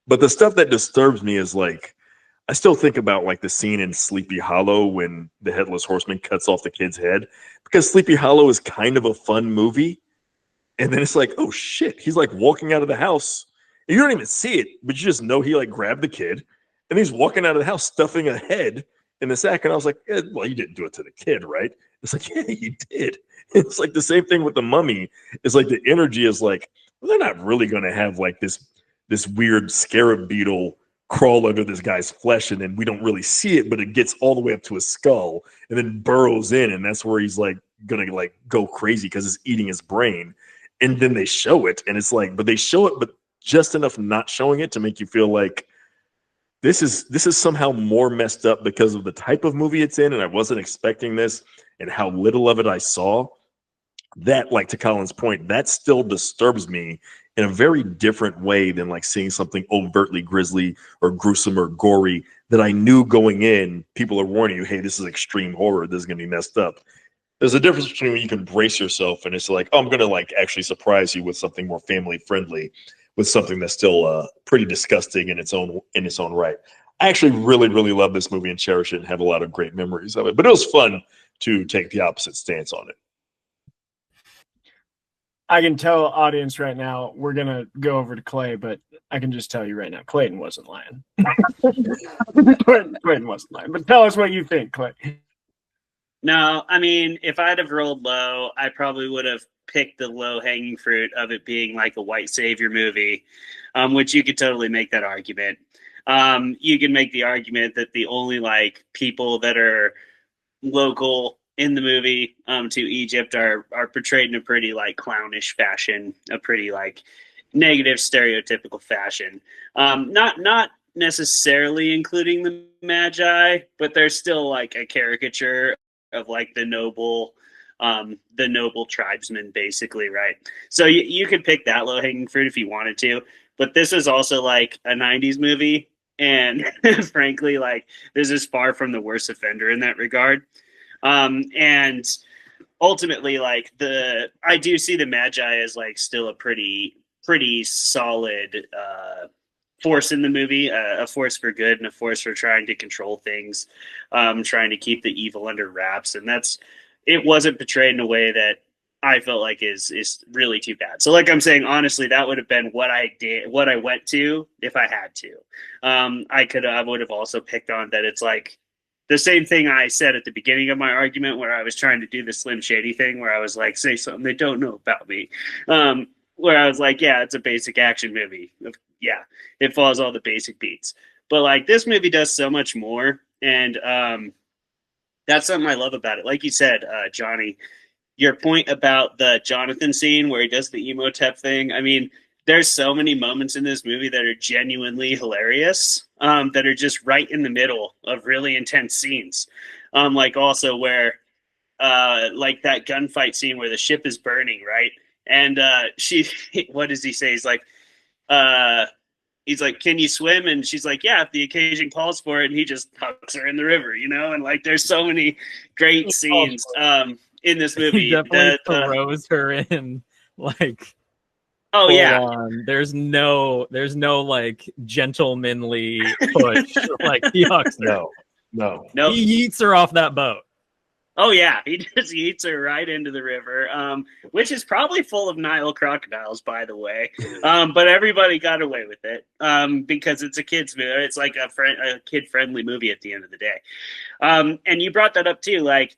But the stuff that disturbs me is like, I still think about like the scene in Sleepy Hollow when the Headless Horseman cuts off the kid's head, because Sleepy Hollow is kind of a fun movie. And then it's like, oh shit, he's like walking out of the house. And you don't even see it, but you just know he like grabbed the kid and he's walking out of the house stuffing a head in the sack. And I was like, well, you didn't do it to the kid, right? It's like, yeah, you did. It's like the same thing with The Mummy. It's like the energy is like, well, they're not really going to have like this weird scarab beetle crawl under this guy's flesh, and then we don't really see it, but it gets all the way up to his skull and then burrows in, and that's where he's like gonna like go crazy because it's eating his brain. And then they show it, and it's like, but they show it, but just enough not showing it to make you feel like this is somehow more messed up because of the type of movie it's in, and I wasn't expecting this, and how little of it I saw. That, like to Colin's point, that still disturbs me in a very different way than like seeing something overtly grisly or gruesome or gory that I knew going in, people are warning you, hey, this is extreme horror, this is gonna be messed up. There's a difference between when you can brace yourself and it's like, oh, I'm gonna like actually surprise you with something more family friendly, with something that's still pretty disgusting in its own right. I actually really, really love this movie and cherish it and have a lot of great memories of it. But it was fun to take the opposite stance on it. I can tell audience right now we're gonna go over to Clay, but I can just tell you right now, Clayton wasn't lying. Clayton wasn't lying. But tell us what you think, Clay. No, I mean, if I'd have rolled low, I probably would have picked the low-hanging fruit of it being like a white savior movie. which you could totally make that argument. You can make the argument that the only like people that are local in the movie to Egypt are portrayed in a pretty like clownish fashion, a pretty like negative stereotypical fashion. Not necessarily including the Magi, but there's still like a caricature of like the noble tribesmen, basically, right? So you could pick that low-hanging fruit if you wanted to, but this is also like a 90s movie, and frankly, like this is far from the worst offender in that regard. And ultimately, like I do see the Magi as like still a pretty solid force in the movie, a force for good and a force for trying to control things, trying to keep the evil under wraps. And it wasn't portrayed in a way that I felt like is really too bad. So like I'm saying, honestly, that would have been what I went to if I had to. I would have also picked on that. It's like the same thing I said at the beginning of my argument, where I was trying to do the Slim Shady thing, where I was like, say something they don't know about me. Where I was like, yeah, it's a basic action movie. Yeah, it follows all the basic beats. But like this movie does so much more. And that's something I love about it. Like you said, Johnny, your point about the Jonathan scene where he does the Emotep thing. I mean, there's so many moments in this movie that are genuinely hilarious, that are just right in the middle of really intense scenes. Like also where like that gunfight scene where the ship is burning, right? And what does he say? He's like, can you swim? And she's like, yeah, if the occasion calls for it. And he just hucks her in the river, you know? And like, there's so many great scenes in this movie. He definitely throws her in, like, oh yeah. There's no like gentlemanly push. Like he hucks her. No. He eats her off that boat. Oh yeah, he just eats her right into the river, which is probably full of Nile crocodiles, by the way. But everybody got away with it because it's a kids movie. It's like a kid-friendly movie at the end of the day. And you brought that up too. Like,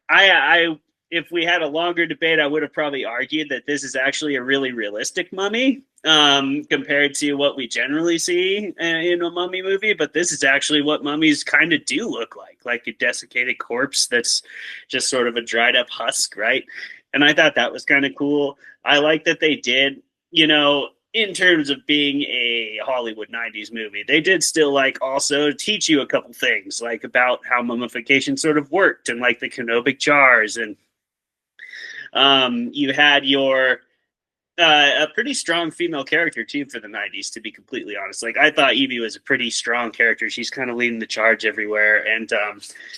I if we had a longer debate, I would have probably argued that this is actually a really realistic mummy compared to what we generally see in a mummy movie. But this is actually what mummies kind of do look like a desiccated corpse that's just sort of a dried up husk, right? And I thought that was kind of cool. I like that they did, you know, in terms of being a Hollywood 90s movie, they did still like also teach you a couple things like about how mummification sort of worked and like the canopic jars. And you had a pretty strong female character too for the 90s, to be completely honest. Like I thought Evie was a pretty strong character. She's kind of leading the charge everywhere, and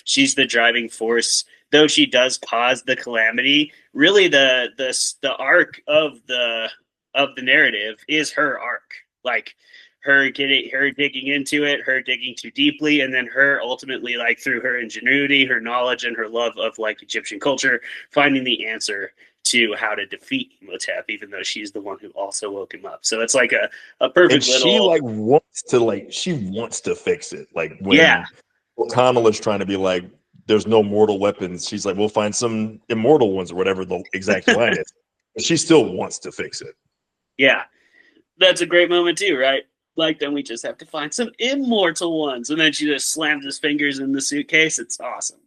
she's the driving force. Though she does cause the calamity, really the arc of the narrative is her arc. Like her digging into it, her digging too deeply, and then her ultimately, like through her ingenuity, her knowledge, and her love of like Egyptian culture, finding the answer to how to defeat Imhotep, even though she's the one who also woke him up. So it's like a perfect and little. She wants to fix it. Like when O'Connell is trying to be like, "There's no mortal weapons," she's like, "We'll find some immortal ones," or whatever the exact line is. But she still wants to fix it. Yeah, that's a great moment too, right? Like, then we just have to find some immortal ones. And then she just slams his fingers in the suitcase. It's awesome.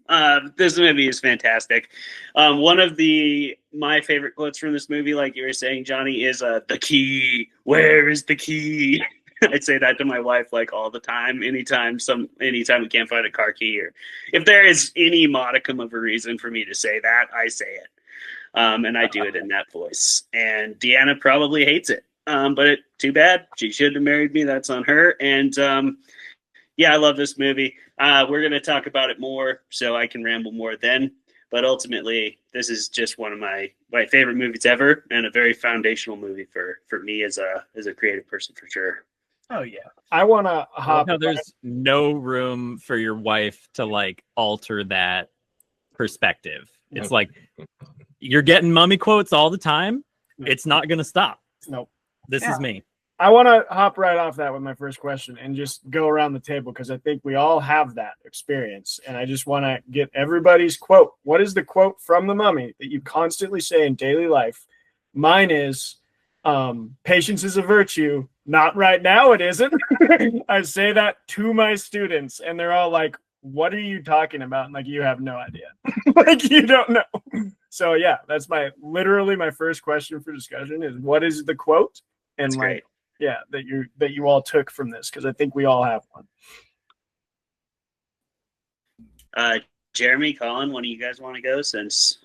This movie is fantastic. One of my favorite quotes from this movie, like you were saying, Johnny, is the key. Where is the key? I say that to my wife like all the time. Anytime we can't find a car key, or if there is any modicum of a reason for me to say that, I say it. And I do it in that voice. And Deanna probably hates it. But too bad. She should have married me. That's on her. And yeah, I love this movie. We're going to talk about it more, so I can ramble more then. But ultimately, this is just one of my favorite movies ever, and a very foundational movie for me as a creative person, for sure. Oh yeah. I want to hop. No, there's no room for your wife to like alter that perspective. It's like you're getting mummy quotes all the time. It's not going to stop. Nope. This is me. I want to hop right off that with my first question and just go around the table, because I think we all have that experience. And I just want to get everybody's quote. What is the quote from the mummy that you constantly say in daily life? Mine is, patience is a virtue, not right now, it isn't. I say that to my students, and they're all like, what are you talking about? And like, you have no idea. Like, you don't know. So yeah, that's literally my first question for discussion is, what is the quote? And That's great. Yeah, that you all took from this, because I think we all have one. Jeremy, Colin, one of you guys want to go, since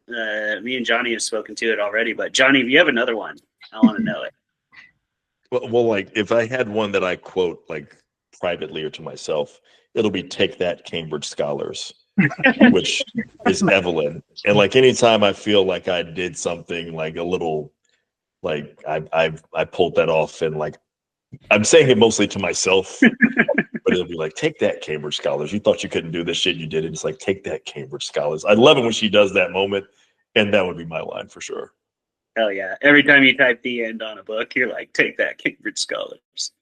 me and Johnny have spoken to it already? But Johnny, if you have another one, I want to know it. Well, like if I had one that I quote like privately or to myself, it'll be "Take that, Cambridge scholars," which is Evelyn. And like anytime I feel like I did something like a little, like I pulled that off, and like I'm saying it mostly to myself, but it'll be like, "Take that, Cambridge scholars. You thought you couldn't do this shit, you did it." It's like, "Take that, Cambridge scholars." I love it when she does that moment, and that would be my line for sure. Hell yeah. Every time you type the end on a book, you're like, "Take that, Cambridge scholars."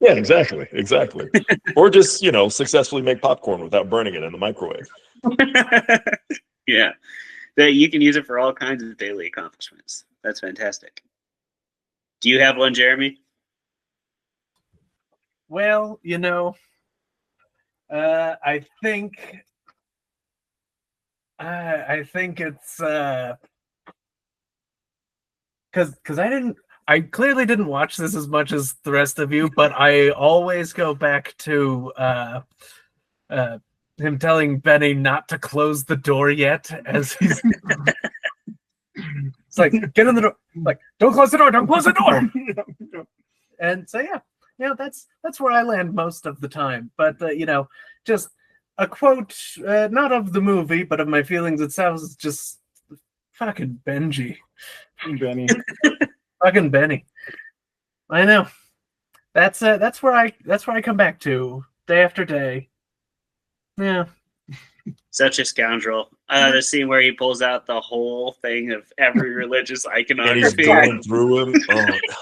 Yeah, exactly. Or just, successfully make popcorn without burning it in the microwave. Yeah. That you can use it for all kinds of daily accomplishments. That's fantastic. Do you have one, Jeremy? Well, I think it's because I clearly didn't watch this as much as the rest of you, but I always go back to him telling Benny not to close the door yet, as he's it's like, get in the door, like, don't close the door. And so yeah, that's where I land most of the time. But just a quote, not of the movie, but of my feelings itself, is just fucking Benji. Benny. Fucking Benny. I know. That's where I come back to day after day. Yeah. Such a scoundrel. The scene where he pulls out the whole thing of every religious iconography. And he's going through him.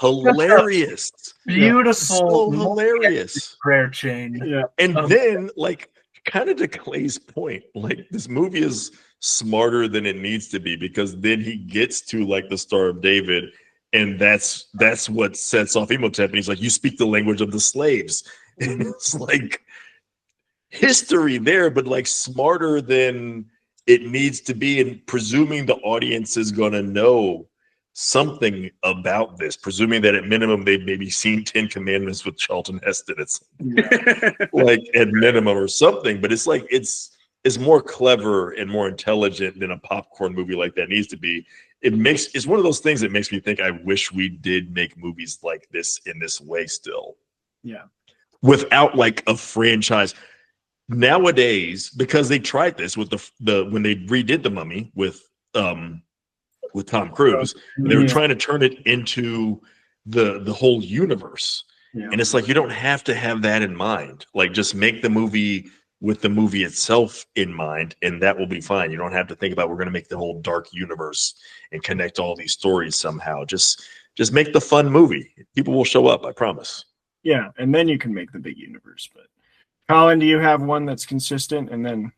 Oh, hilarious. Beautiful. So hilarious. Prayer chain. Yeah. And then, like, kind of to Clay's point, like, this movie is smarter than it needs to be, because then he gets to, like, the Star of David, and that's what sets off Imhotep. And he's like, "You speak the language of the slaves." And it's like history there, but like smarter than it needs to be, and presuming the audience is going to know something about this, presuming that at minimum they've maybe seen 10 Commandments with Charlton Heston. It's like at minimum or something, but it's like it's more clever and more intelligent than a popcorn movie like that needs to be. It's one of those things that makes me think I wish we did make movies like this in this way still. Yeah. Without like a franchise. Nowadays, because they tried this with the when they redid The Mummy with Tom Cruise, they were trying to turn it into the whole universe. Yeah. And it's like, you don't have to have that in mind. Like, just make the movie with the movie itself in mind, and that will be fine. You don't have to think about, we're going to make the whole dark universe and connect all these stories somehow. Just make the fun movie. People will show up, I promise. Yeah, and then you can make the big universe. But Colin, do you have one that's consistent? And then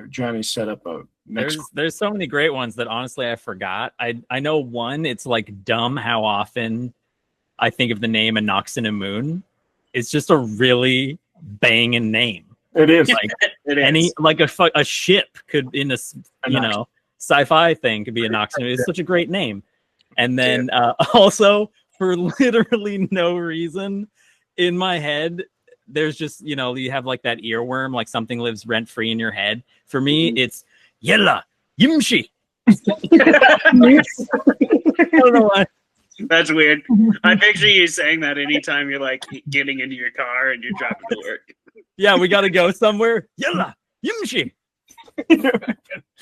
Johnny set up a next. There's so many great ones that honestly I forgot. I know one. It's like dumb how often I think of the name Anoxinamoon. It's just a really banging name. It is. Like It is. any like a ship could in a sci-fi thing could be Anoxinamoon. It's such a great name. And then also, for literally no reason, in my head, there's just, you have like that earworm, like something lives rent free in your head. For me, it's Yella Yimshi. I don't know why. That's weird. I picture you saying that anytime you're like getting into your car and you're driving to work. Yeah, we got to go somewhere. Yella Yimshi.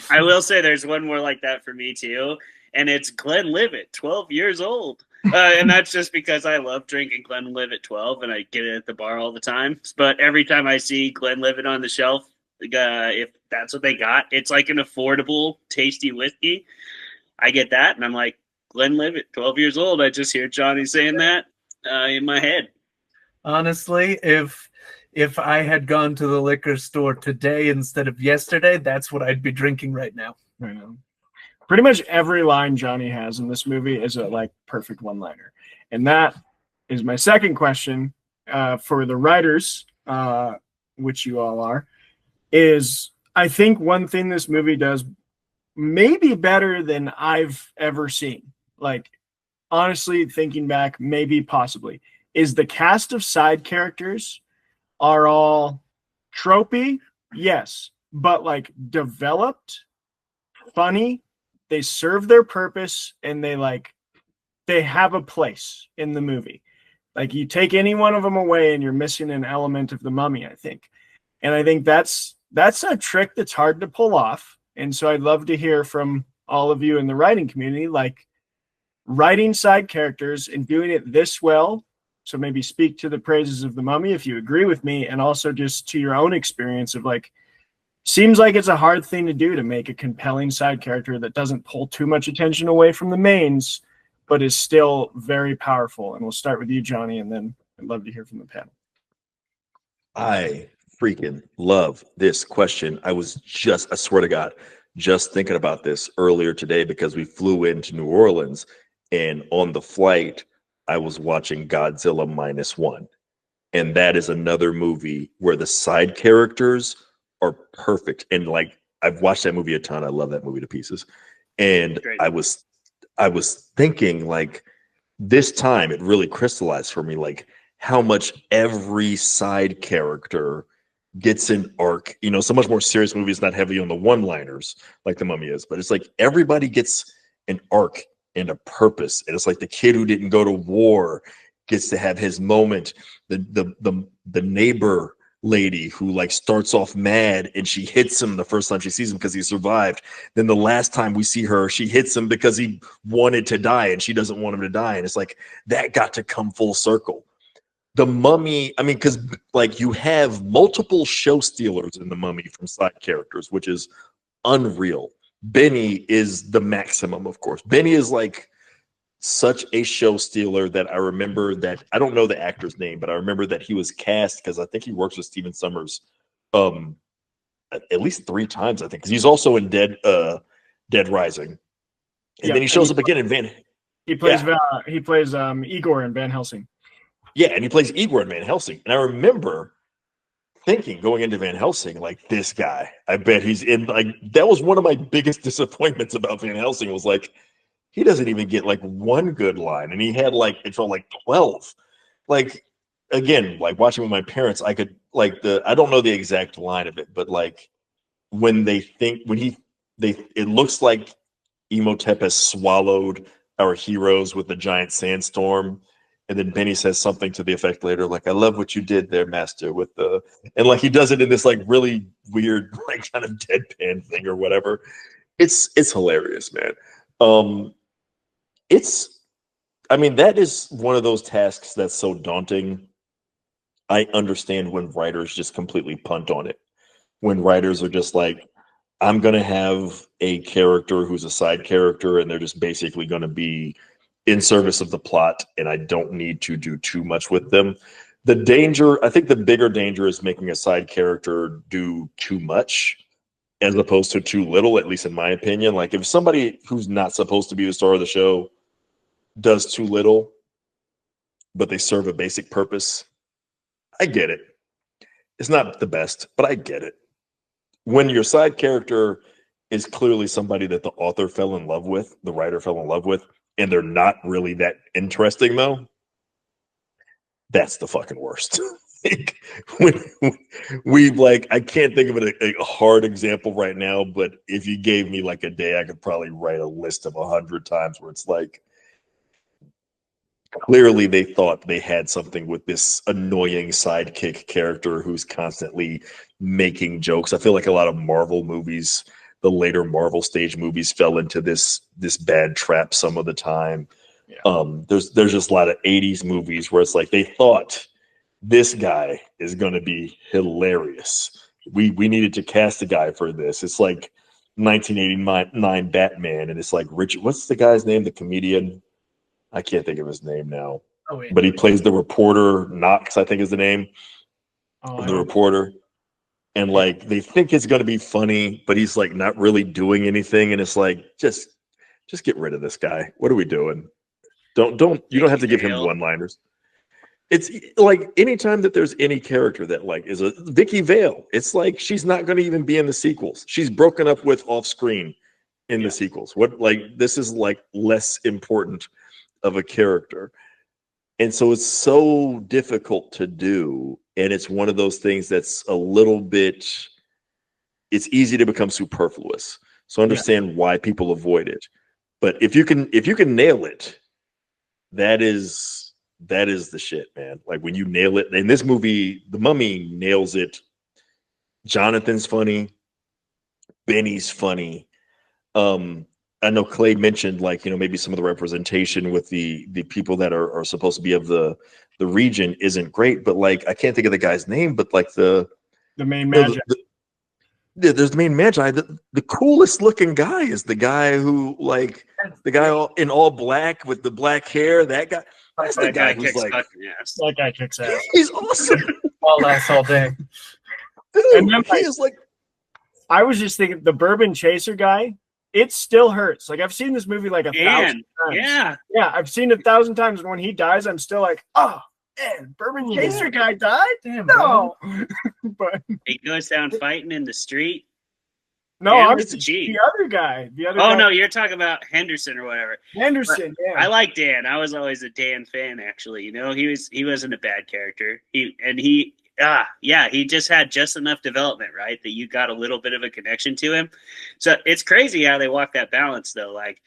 I will say there's one more like that for me too, and it's Glenlivet, 12 years old. And that's just because I love drinking Glenlivet 12 and I get it at the bar all the time. But every time I see Glenlivet on the shelf, if that's what they got, it's like an affordable, tasty whiskey. I get that and I'm like, Glenlivet, 12 years old. I just hear Johnny saying that in my head. Honestly, if I had gone to the liquor store today instead of yesterday, that's what I'd be drinking right now. I know. Pretty much every line Johnny has in this movie is a like perfect one-liner, and that is my second question for the writers, which you all are, is I think one thing this movie does maybe better than I've ever seen, like honestly thinking back, maybe possibly, is the cast of side characters are all tropey, yes, but like developed, funny, they serve their purpose, and they have a place in the movie. Like you take any one of them away and you're missing an element of the Mummy, I think. And I think that's a trick that's hard to pull off. And so I'd love to hear from all of you in the writing community, like writing side characters and doing it this well. So maybe speak to the praises of the Mummy if you agree with me, and also just to your own experience of like, seems like it's a hard thing to do to make a compelling side character that doesn't pull too much attention away from the mains, but is still very powerful. And we'll start with you, Johnny, and then I'd love to hear from the panel. I freaking love this question. I swear to God, just thinking about this earlier today because we flew into New Orleans, and on the flight, I was watching Godzilla -1. And that is another movie where the side characters are perfect. And like, I've watched that movie a ton. I love that movie to pieces. And Great. I was thinking like this time it really crystallized for me, like how much every side character gets an arc. You know, so much more serious movies, not heavy on the one-liners like the Mummy is, but it's like everybody gets an arc and a purpose. And it's like the kid who didn't go to war gets to have his moment. The neighbor lady who like starts off mad and she hits him the first time she sees him because he survived. Then the last time we see her, she hits him because he wanted to die and she doesn't want him to die. And it's like that got to come full circle. The Mummy, I mean, because like you have multiple show stealers in the Mummy from side characters, which is unreal. Benny is the maximum, of course. Benny is like such a show stealer that I remember that I don't know the actor's name, but I remember that he was cast because I think he works with Stephen Summers at least 3 times, I think, because he's also in Dead Rising. And then he shows up again in Van. He plays Igor in Van Helsing. Yeah, and he plays Igor in Van Helsing. And I remember thinking going into Van Helsing, like, this guy, I bet he's in, like, that was one of my biggest disappointments about Van Helsing was like, he doesn't even get like one good line. And he had like, it felt like 12. Like, again, like watching with my parents, I could like I don't know the exact line of it, but like when it looks like Imhotep has swallowed our heroes with the giant sandstorm. And then Benny says something to the effect later, like, I love what you did there, master, and like he does it in this like really weird, like kind of deadpan thing or whatever. It's hilarious, man. That is one of those tasks that's so daunting. I understand when writers just completely punt on it. When writers are just like, I'm going to have a character who's a side character and they're just basically going to be in service of the plot and I don't need to do too much with them. I think the bigger danger is making a side character do too much as opposed to too little, at least in my opinion. Like if somebody who's not supposed to be the star of the show does too little, but they serve a basic purpose, I get it. It's not the best, but I get it. When your side character is clearly somebody that the author fell in love with, the writer fell in love with, and they're not really that interesting though, that's the fucking worst. I can't think of a hard example right now, but if you gave me like a day, I could probably write a list of 100 times where it's like, clearly they thought they had something with this annoying sidekick character who's constantly making jokes. I feel like a lot of Marvel movies, the later Marvel stage movies, fell into this bad trap some of the time. Yeah. There's just a lot of 80s movies where it's like they thought this guy is going to be hilarious. We needed to cast a guy for this. It's like 1989 Batman, and it's like Richard. What's the guy's name? The comedian. I can't think of his name now. Oh, but he plays the reporter. Knox, I think, is the name. The reporter. And like they think it's going to be funny, but he's like not really doing anything. And it's like just get rid of this guy. What are we doing? You don't have to give him one-liners. It's like anytime that there's any character that like is a Vicky Vale, it's like she's not going to even be in the sequels. She's broken up with off screen in the sequels. What like this is like less important of a character. And so it's so difficult to do. And it's one of those things that's a little bit, it's easy to become superfluous. So I understand why people avoid it. But if you can nail it, that is the shit, man. Like when you nail it. In this movie, The Mummy nails it. Jonathan's funny. Benny's funny. I know Clay mentioned like, you know, maybe some of the representation with the people that are supposed to be of the region isn't great, but like I can't think of the guy's name, but like the main magi. There's the main magi. The coolest looking guy is the guy who like the guy in all black with the black hair. That guy. That's the guy who's like that guy kicks ass. He's awesome. All ass all day. Dude, and then, he is like. I was just thinking the bourbon chaser guy. It still hurts. Like I've seen this movie like 1,000 times. Yeah, I've seen it 1,000 times. And when he dies, I'm still like, oh, man, bourbon chaser guy died. Damn, no. But he goes down fighting in the street. No, I'm the other guy. No, you're talking about Henderson or whatever. Henderson, but yeah. I like Dan. I was always a Dan fan, actually. You know, he wasn't a bad character. He just had just enough development, right? That you got a little bit of a connection to him. So it's crazy how they walk that balance, though. Like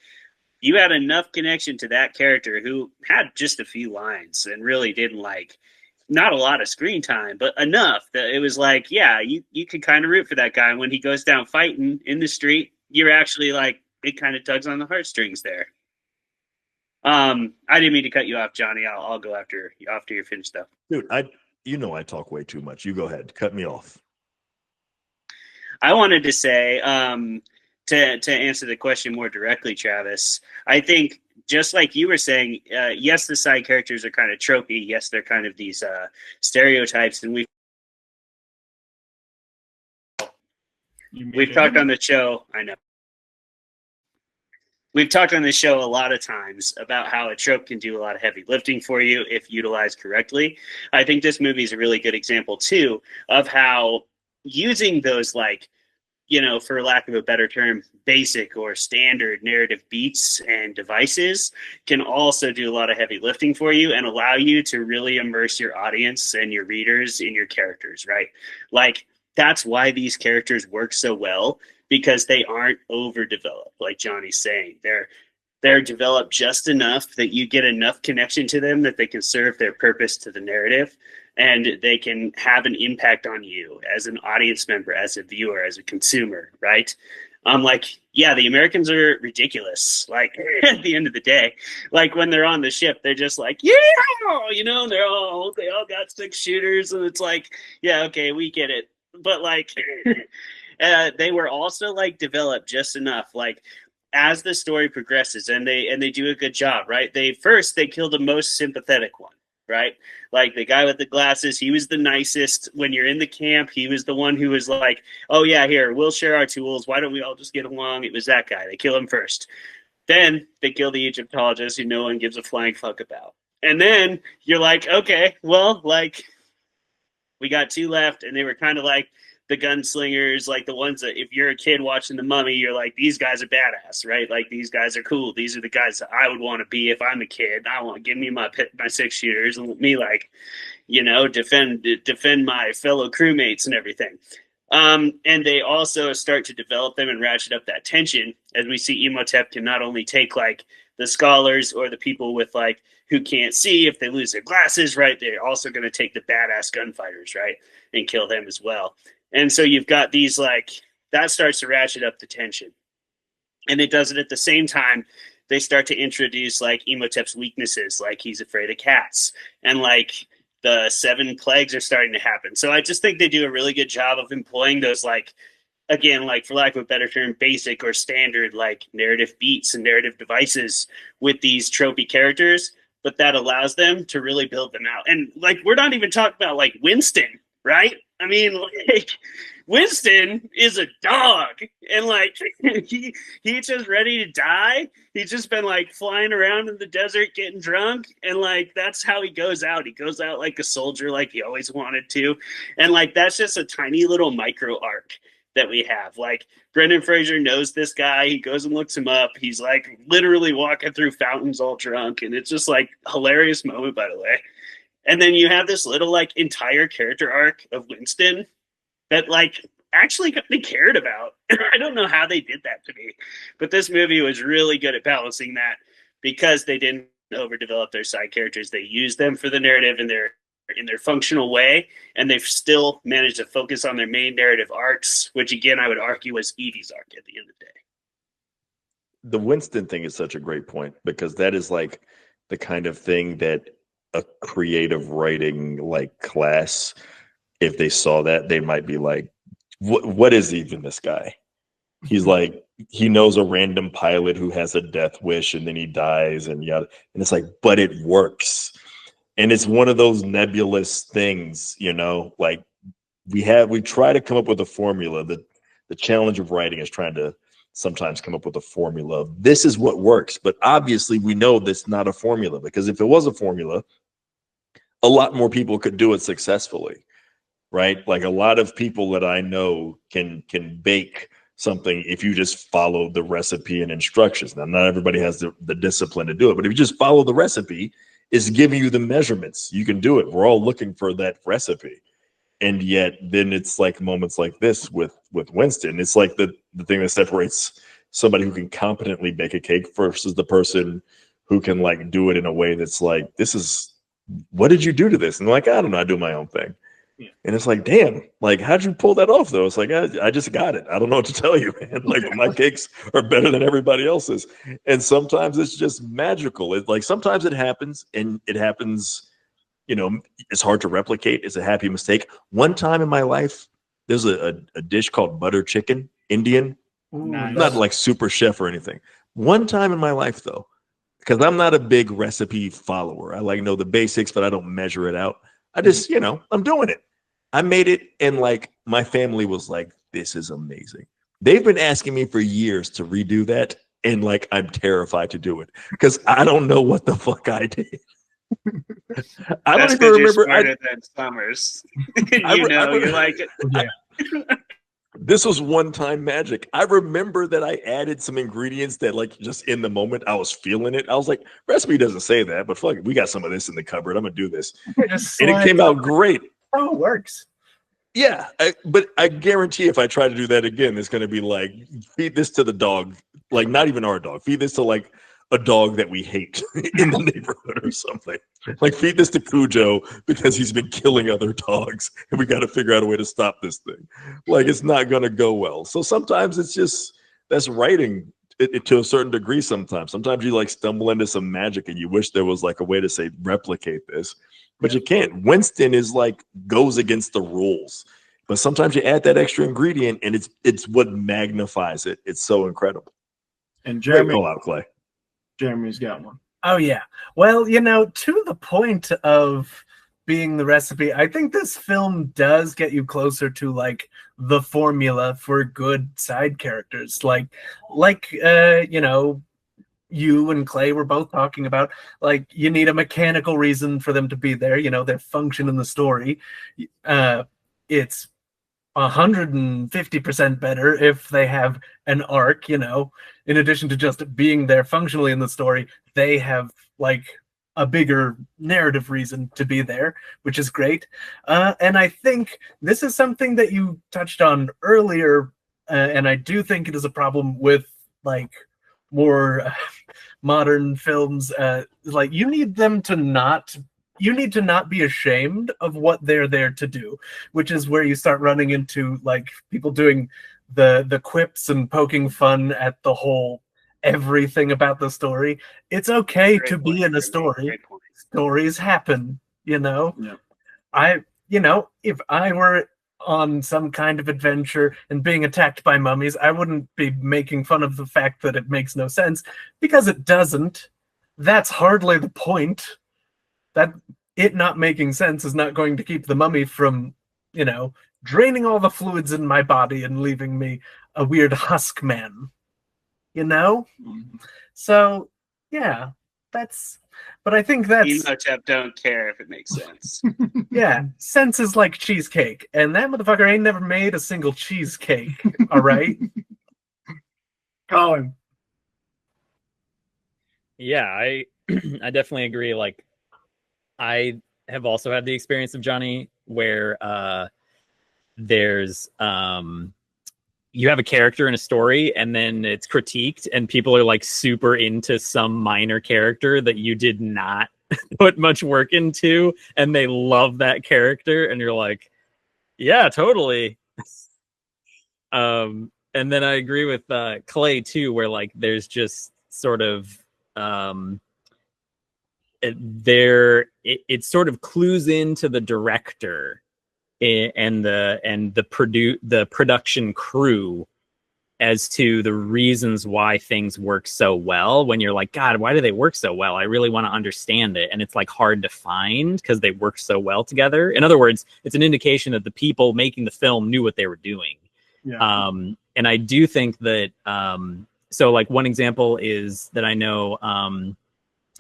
you had enough connection to that character who had just a few lines and really didn't like. Not a lot of screen time, but enough that it was like, yeah, you could kind of root for that guy. And when he goes down fighting in the street, you're actually like, it kind of tugs on the heartstrings there. I didn't mean to cut you off, Johnny. I'll go after you're finished though. Dude, I talk way too much. You go ahead. Cut me off. I wanted to say, to answer the question more directly, Travis, I think just like you were saying, yes, the side characters are kind of tropey. Yes, they're kind of these stereotypes, and we've talked on the show. I know we've talked on the show a lot of times about how a trope can do a lot of heavy lifting for you if utilized correctly. I think this movie is a really good example too of how using those, like, you know, for lack of a better term, basic or standard narrative beats and devices can also do a lot of heavy lifting for you and allow you to really immerse your audience and your readers in your characters, right? Like, that's why these characters work so well, because they aren't overdeveloped, like Johnny's saying. They're developed just enough that you get enough connection to them that they can serve their purpose to the narrative, and they can have an impact on you as an audience member, as a viewer, as a consumer, right? Like, yeah, the Americans are ridiculous. Like, at the end of the day, like when they're on the ship, they're just like, yeah, you know, they all got 6 shooters, and it's like, yeah, okay, we get it. But like, they were also like developed just enough, like, as the story progresses, and they do a good job, right? They kill the most sympathetic one, right? Like the guy with the glasses, he was the nicest. When you're in the camp, he was the one who was like, oh yeah, here, we'll share our tools. Why don't we all just get along? It was that guy. They kill him first. Then they kill the Egyptologist who no one gives a flying fuck about. And then you're like, okay, well, like, we got 2 left, and they were kind of like the gunslingers, like the ones that if you're a kid watching The Mummy, you're like, these guys are badass, right? Like, these guys are cool. These are the guys that I would want to be if I'm a kid. I want to give me my 6 shooters and let me, like, you know, defend my fellow crewmates and everything. And they also start to develop them and ratchet up that tension, as we see Imhotep can not only take like the scholars or the people with like who can't see if they lose their glasses, right? They're also going to take the badass gunfighters, right, and kill them as well. And so you've got these, like, that starts to ratchet up the tension. And it does it at the same time. They start to introduce, like, Imhotep's weaknesses, like he's afraid of cats. And, like, the 7 plagues are starting to happen. So I just think they do a really good job of employing those, like, again, like, for lack of a better term, basic or standard, like, narrative beats and narrative devices with these tropey characters. But that allows them to really build them out. And, like, we're not even talking about, like, Winston, right? I mean, like, Winston is a dog, and like he's just ready to die. He's just been like flying around in the desert getting drunk, and like that's how he goes out. He goes out like a soldier, like he always wanted to, and like that's just a tiny little micro arc that we have. Like Brendan Fraser knows this guy. He goes and looks him up. He's like literally walking through fountains all drunk, and it's just like hilarious moment, by the way. And then you have this little like entire character arc of Winston that like actually got me cared about. I don't know how they did that to me, but this movie was really good at balancing that because they didn't overdevelop their side characters. They used them for the narrative in their functional way, and they've still managed to focus on their main narrative arcs, which again I would argue was Evie's arc at the end of the day. The Winston thing is such a great point because that is like the kind of thing that a creative writing like class, if they saw that, they might be like, what is even this guy? He's like, he knows a random pilot who has a death wish and then he dies and yada. And it's like, but it works. And it's one of those nebulous things, you know, like we try to come up with a formula. The challenge of writing is trying to sometimes come up with a formula. This is what works. But obviously we know that's not a formula, because if it was a formula, a lot more people could do it successfully, right? Like a lot of people that I know can bake something if you just follow the recipe and instructions. Now, not everybody has the discipline to do it, but if you just follow the recipe, it's giving you the measurements. You can do it. We're all looking for that recipe. And yet then it's like moments like this with Winston. It's like the thing that separates somebody who can competently bake a cake versus the person who can like do it in a way that's like, what did you do to this? And they're like, I don't know, I do my own thing. Yeah. And it's like, damn, like, how'd you pull that off though? It's like, I just got it. I don't know what to tell you, man. Like my cakes are better than everybody else's. And sometimes it's just magical. It's like, sometimes it happens, and it happens, you know, it's hard to replicate. It's a happy mistake. One time in my life, there's a dish called butter chicken, Indian. Ooh, nice. Not like super chef or anything. One time in my life though, because I'm not a big recipe follower. I like know the basics, but I don't measure it out. I just, you know, I'm doing it. I made it, and like my family was like, this is amazing. They've been asking me for years to redo that, and like I'm terrified to do it because I don't know what the fuck I did. I don't even remember. You're smarter than Summers. You're like, this was one-time magic. I remember that I added some ingredients that, like, just in the moment, I was feeling it. I was like, recipe doesn't say that, but fuck it, we got some of this in the cupboard. I'm gonna do this, and it came out great. Oh, it works. Yeah, but I guarantee if I try to do that again, it's gonna be like, feed this to the dog, like not even our dog. Feed this to like a dog that we hate in the neighborhood or something. Like feed this to Cujo because he's been killing other dogs, and we got to figure out a way to stop this thing. Like it's not going to go well. So sometimes it's just, that's writing it to a certain degree. Sometimes you like stumble into some magic and you wish there was like a way to say replicate this, but you can't. Winston is like goes against the rules, but sometimes you add that extra ingredient and it's what magnifies it. It's so incredible. And Jeremy, call out, Clay. Jeremy's got one. Oh, yeah. Well, you know, to the point of being the recipe, I think this film does get you closer to, like, the formula for good side characters. Like you know, you and Clay were both talking about, like, you need a mechanical reason for them to be there, you know, their function in the story. It's 150% better if they have an arc, you know, in addition to just being there functionally in the story, they have like a bigger narrative reason to be there, which is great. And I think this is something that you touched on earlier, and I do think it is a problem with like more modern films. Like you need to not be ashamed of what they're there to do, which is where you start running into like people doing the quips and poking fun at the whole everything about the story. It's okay to be in a story. Stories happen, you know. Yeah. If I were on some kind of adventure and being attacked by mummies, I wouldn't be making fun of the fact that it makes no sense, because it doesn't. That's hardly the point. That it not making sense is not going to keep the mummy from, you know, draining all the fluids in my body and leaving me a weird husk man. You know? So, yeah, that's... But I think that's... Imhotep don't care if it makes sense. Yeah, sense is like cheesecake, and that motherfucker ain't never made a single cheesecake, all right? Colin. Yeah, I I definitely agree. Like, I have also had the experience of Johnny where there's you have a character in a story and then it's critiqued and people are like super into some minor character that you did not put much work into and they love that character and you're like, yeah, totally. And then I agree with Clay too, where like there's just sort of it sort of clues into the director and the production crew as to the reasons why things work so well. When you're like, God, why do they work so well? I really want to understand it, and it's like hard to find because they work so well together. In other words, it's an indication that the people making the film knew what they were doing. Yeah. And I do think that so like one example is that I know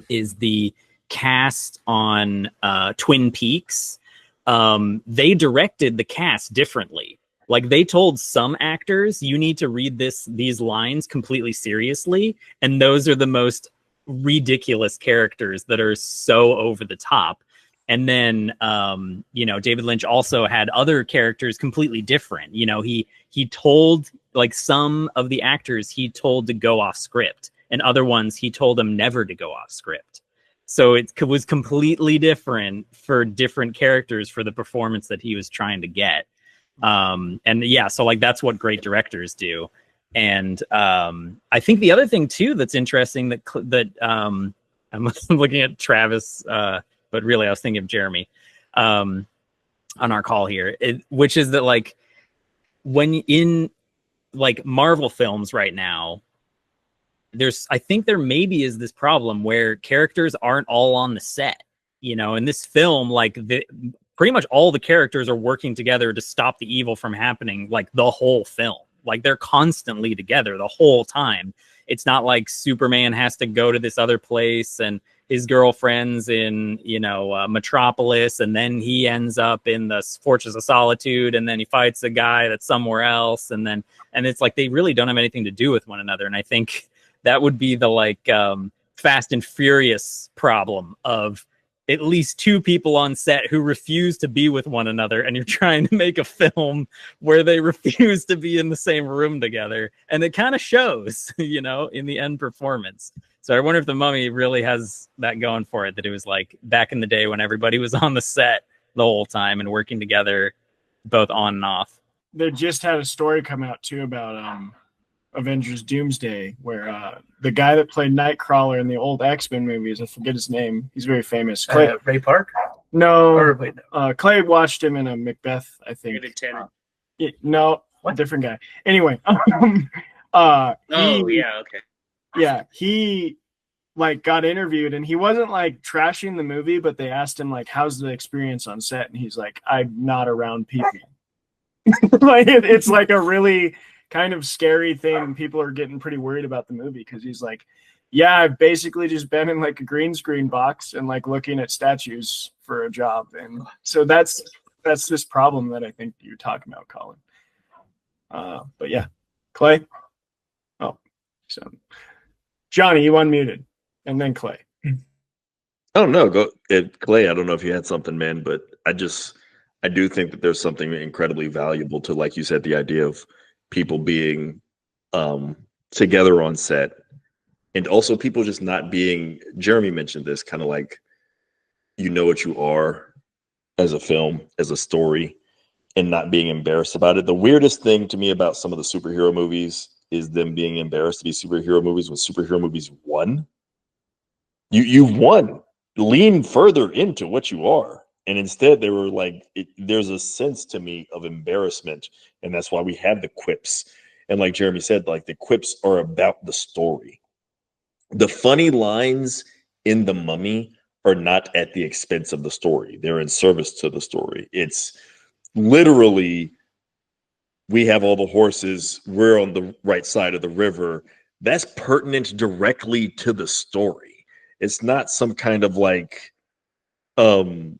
is the cast on Twin Peaks. They directed the cast differently. Like they told some actors, you need to read these lines completely seriously, and those are the most ridiculous characters that are so over the top. And then David Lynch also had other characters completely different. He told like some of the actors he told to go off script, and other ones he told them never to go off script. So it was completely different for different characters for the performance that he was trying to get. And yeah, so like that's what great directors do. And I think the other thing too that's interesting that I'm looking at Travis, but really I was thinking of Jeremy on our call here, which is that like when in like Marvel films right now, I think there maybe is this problem where characters aren't all on the set, in this film, like pretty much all the characters are working together to stop the evil from happening, like the whole film. Like they're constantly together the whole time. It's not like Superman has to go to this other place and his girlfriend's in, Metropolis, and then he ends up in the Fortress of Solitude, and then he fights a guy that's somewhere else, and it's like they really don't have anything to do with one another. And I think that would be the like Fast and Furious problem of at least two people on set who refuse to be with one another, and you're trying to make a film where they refuse to be in the same room together, and it kind of shows, in the end performance. So I wonder if The Mummy really has that going for it, that it was like back in the day when everybody was on the set the whole time and working together both on and off. They just had a story come out too about Avengers Doomsday, where the guy that played Nightcrawler in the old X-Men movies, I forget his name, he's very famous. Clay, Ray Park? No. Or, wait, no. Clay watched him in a Macbeth, I think. David Tennant. No, what? Different guy. Anyway. Yeah, okay. Yeah, he like got interviewed and he wasn't like trashing the movie, but they asked him like, how's the experience on set? And he's like, I'm not around people. Like it's like a really kind of scary thing. People are getting pretty worried about the movie because he's like, yeah, I've basically just been in like a green screen box and like looking at statues for a job. And so that's this problem that I think you're talking about, Colin. But yeah, Clay. Oh, so Johnny, you unmuted, and then Clay. Oh no, go Clay. I don't know if you had something, man, but I do think that there's something incredibly valuable to, like you said, the idea of people being together on set, and also people just not being. Jeremy mentioned this, kind of like, what you are as a film, as a story, and not being embarrassed about it. The weirdest thing to me about some of the superhero movies is them being embarrassed to be superhero movies when superhero movies won. You've won. Lean further into what you are. And instead they were like, there's a sense to me of embarrassment. And that's why we have the quips. And like Jeremy said, like the quips are about the story. The funny lines in The Mummy are not at the expense of the story. They're in service to the story. It's literally we have all the horses, we're on the right side of the river. That's pertinent directly to the story. It's not some kind of like the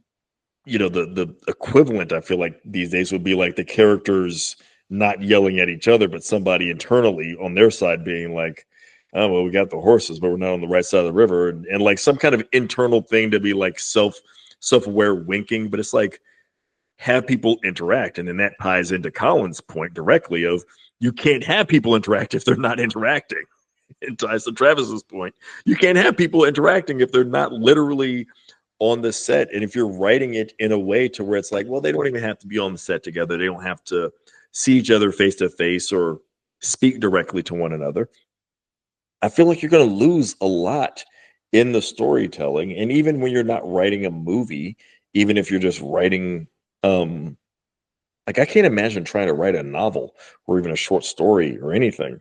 equivalent, I feel like these days would be like the characters not yelling at each other, but somebody internally on their side being like, oh, well, we got the horses, but we're not on the right side of the river. And like some kind of internal thing to be like self-aware winking. But it's like, have people interact. And then that ties into Colin's point directly of you can't have people interact if they're not interacting. It ties to Travis's point. You can't have people interacting if they're not literally on the set. And if you're writing it in a way to where it's like, well, they don't even have to be on the set together. They don't have to see each other face to face or speak directly to one another. I feel like you're going to lose a lot in the storytelling. And even when you're not writing a movie, even if you're just writing, like I can't imagine trying to write a novel or even a short story or anything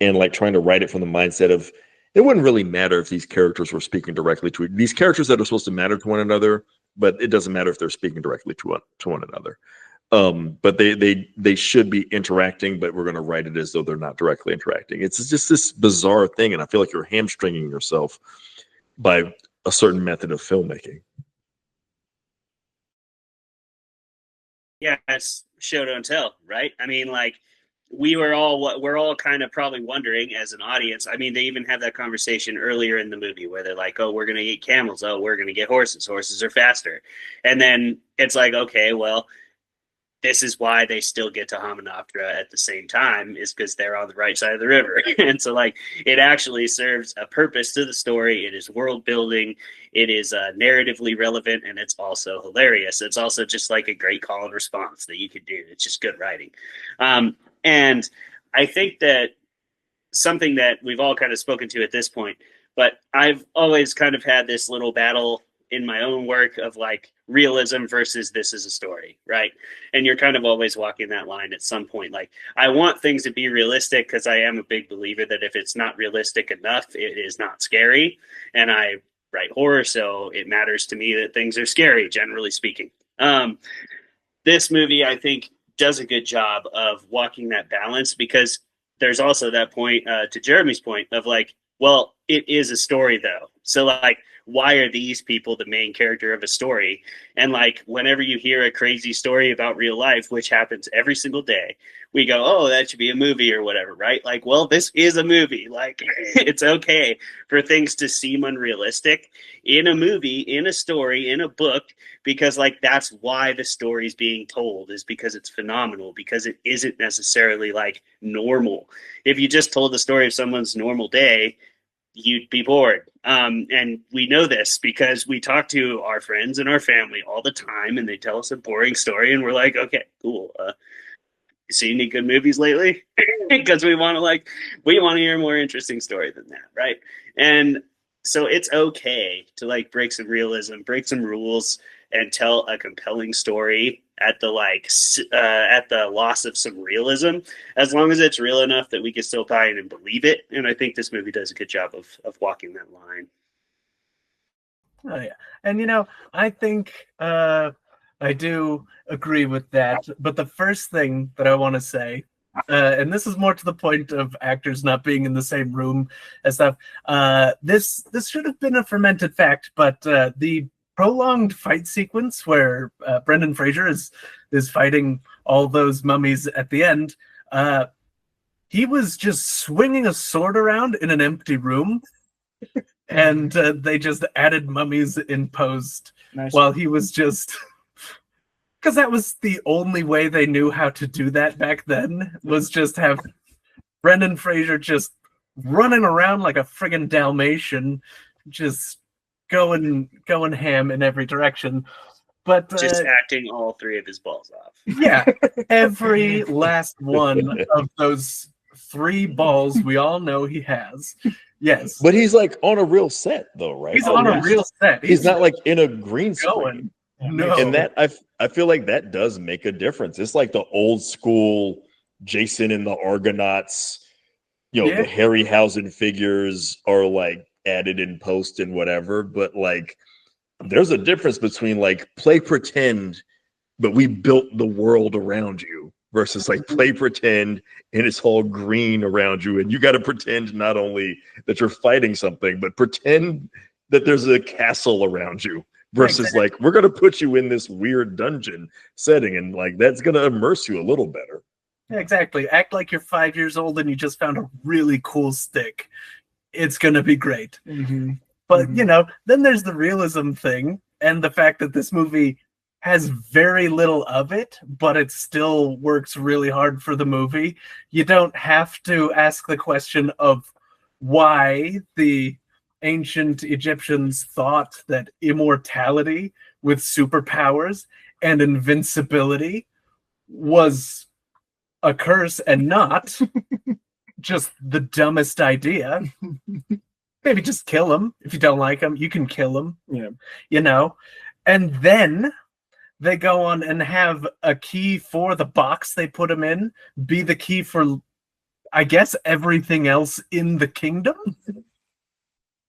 and like trying to write it from the mindset of, it wouldn't really matter if these characters were speaking directly to these characters that are supposed to matter to one another, but it doesn't matter if they're speaking directly to one another. But they should be interacting, but we're going to write it as though they're not directly interacting. It's just this bizarre thing, and I feel like you're hamstringing yourself by a certain method of filmmaking. Yeah, it's show don't tell, right? I mean, like we're all kind of probably wondering as an audience. I mean, they even have that conversation earlier in the movie where they're like, oh, we're going to get camels. Oh, we're going to get horses. Horses are faster. And then it's like, okay, well, this is why they still get to Hamunaptra at the same time, is because they're on the right side of the river. And so like it actually serves a purpose to the story. It is world building. It is narratively relevant, and it's also hilarious. It's also just like a great call and response that you could do. It's just good writing. And I think that something that we've all kind of spoken to at this point, but I've always kind of had this little battle in my own work of like realism versus this is a story, right? And you're kind of always walking that line at some point. Like I want things to be realistic because I am a big believer that if it's not realistic enough, it is not scary. And I write horror, so it matters to me that things are scary, generally speaking. This movie, I think, does a good job of walking that balance, because there's also that point to Jeremy's point of like, well, it is a story though. So like, why are these people the main character of a story? And like, whenever you hear a crazy story about real life, which happens every single day, we go, oh, that should be a movie or whatever, right? Like, well, this is a movie. Like, it's okay for things to seem unrealistic in a movie, in a story, in a book, because like, that's why the story's being told, is because it's phenomenal, because it isn't necessarily like normal. If you just told the story of someone's normal day, you'd be bored. And we know this because we talk to our friends and our family all the time, and they tell us a boring story, and we're like, okay, cool. You see any good movies lately? Because we want to hear a more interesting story than that, right? And so it's okay to like break some realism, break some rules, and tell a compelling story at the loss of some realism, as long as it's real enough that we can still buy it and believe it. And I think this movie does a good job of walking that line. Oh yeah, and I think I do agree with that. But the first thing that I want to say, and this is more to the point of actors not being in the same room and stuff. This should have been a fermented fact, but the prolonged fight sequence where Brendan Fraser is fighting all those mummies at the end, he was just swinging a sword around in an empty room, and they just added mummies in post. Nice. While he was just, because that was the only way they knew how to do that back then, was just have Brendan Fraser just running around like a friggin' Dalmatian, just going ham in every direction. But just acting all three of his balls off. Yeah, every last one of those 3 balls we all know he has. Yes, but he's like on a real set though, right? He's on a real set. He's not like in a green screen. No, and that I feel like that does make a difference. It's like the old school Jason and the Argonauts, the Harryhausen figures are like added in post and whatever, but like there's a difference between like play pretend but we built the world around you versus like play pretend and it's all green around you. And you got to pretend not only that you're fighting something, but pretend that there's a castle around you versus like, we're going to put you in this weird dungeon setting. And like, that's going to immerse you a little better. Exactly. Act like you're 5 years old and you just found a really cool stick. It's going to be great. Mm-hmm. But, you know, then there's the realism thing and the fact that this movie has very little of it, but it still works really hard for the movie. You don't have to ask the question of why the ancient Egyptians thought that immortality with superpowers and invincibility was a curse and not just the dumbest idea. Maybe just kill him. If you don't like him, you can kill him. Yeah. You know? And then they go on and have a key for the box they put him in be the key for, I guess, everything else in the kingdom.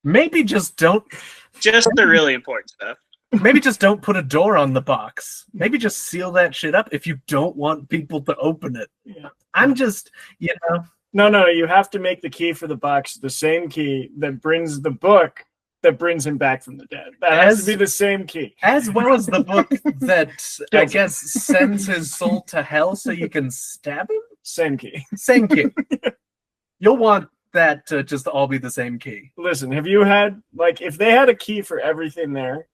Maybe just don't. Just the really important stuff. Maybe just don't put a door on the box. Maybe just seal that shit up if you don't want people to open it. Yeah. I'm just, you know. No, you have to make the key for the box the same key that brings the book that brings him back from the dead. That has to be the same key. As well as the book that, I guess, sends his soul to hell so you can stab him? Same key. Same key. You'll want that to just all be the same key. Listen, have you had, like, if they had a key for everything there,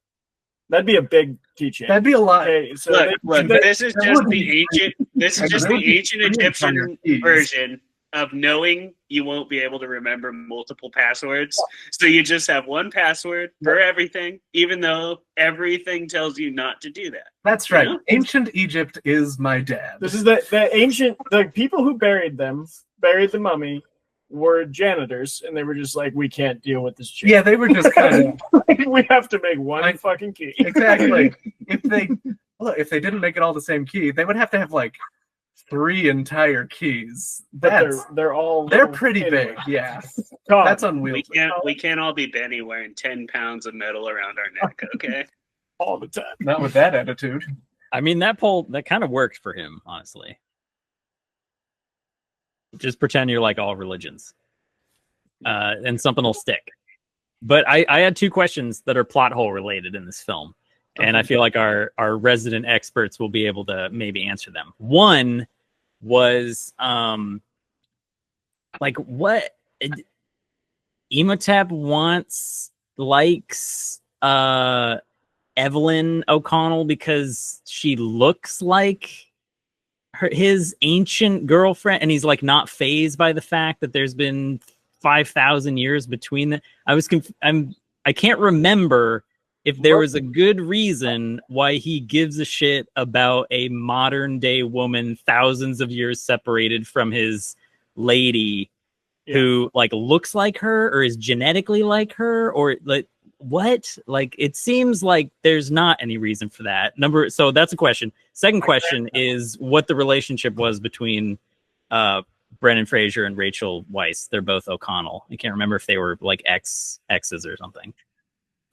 that'd be a big keychain. That'd be a lot. Okay, so Look, this is just the ancient. This is just the ancient Egyptian version of knowing you won't be able to remember multiple passwords. So you just have one password for everything, even though everything tells you not to do that. That's right. You know? Ancient Egypt is my dad. This is the people who buried the mummy, were janitors, and they were just like, we can't deal with this shit. Yeah, they were just kind of we have to make one fucking key. Exactly. If they didn't make it all the same key, they would have to have like 3 entire keys. But they're pretty anyway. big. Yeah, God, that's unwieldy. We can't all be Benny wearing 10 pounds of metal around our neck, okay? all the time. Not with that attitude. I mean, that poll, that kind of worked for him, honestly. Just pretend you're like all religions, and something will stick. But I had 2 questions that are plot hole related in this film, and I feel like our resident experts will be able to maybe answer them. One was like, what Imhotep likes Evelyn O'Connell because she looks like his ancient girlfriend, and he's like not fazed by the fact that there's been 5,000 years between them. I can't remember if there was a good reason why he gives a shit about a modern day woman thousands of years separated from his lady who like looks like her or is genetically like her, or like what? Like, it seems like there's not any reason for that. So that's a question. Second question is what the relationship was between Brendan Fraser and Rachel Weisz. They're both O'Connell. I can't remember if they were like exes or something.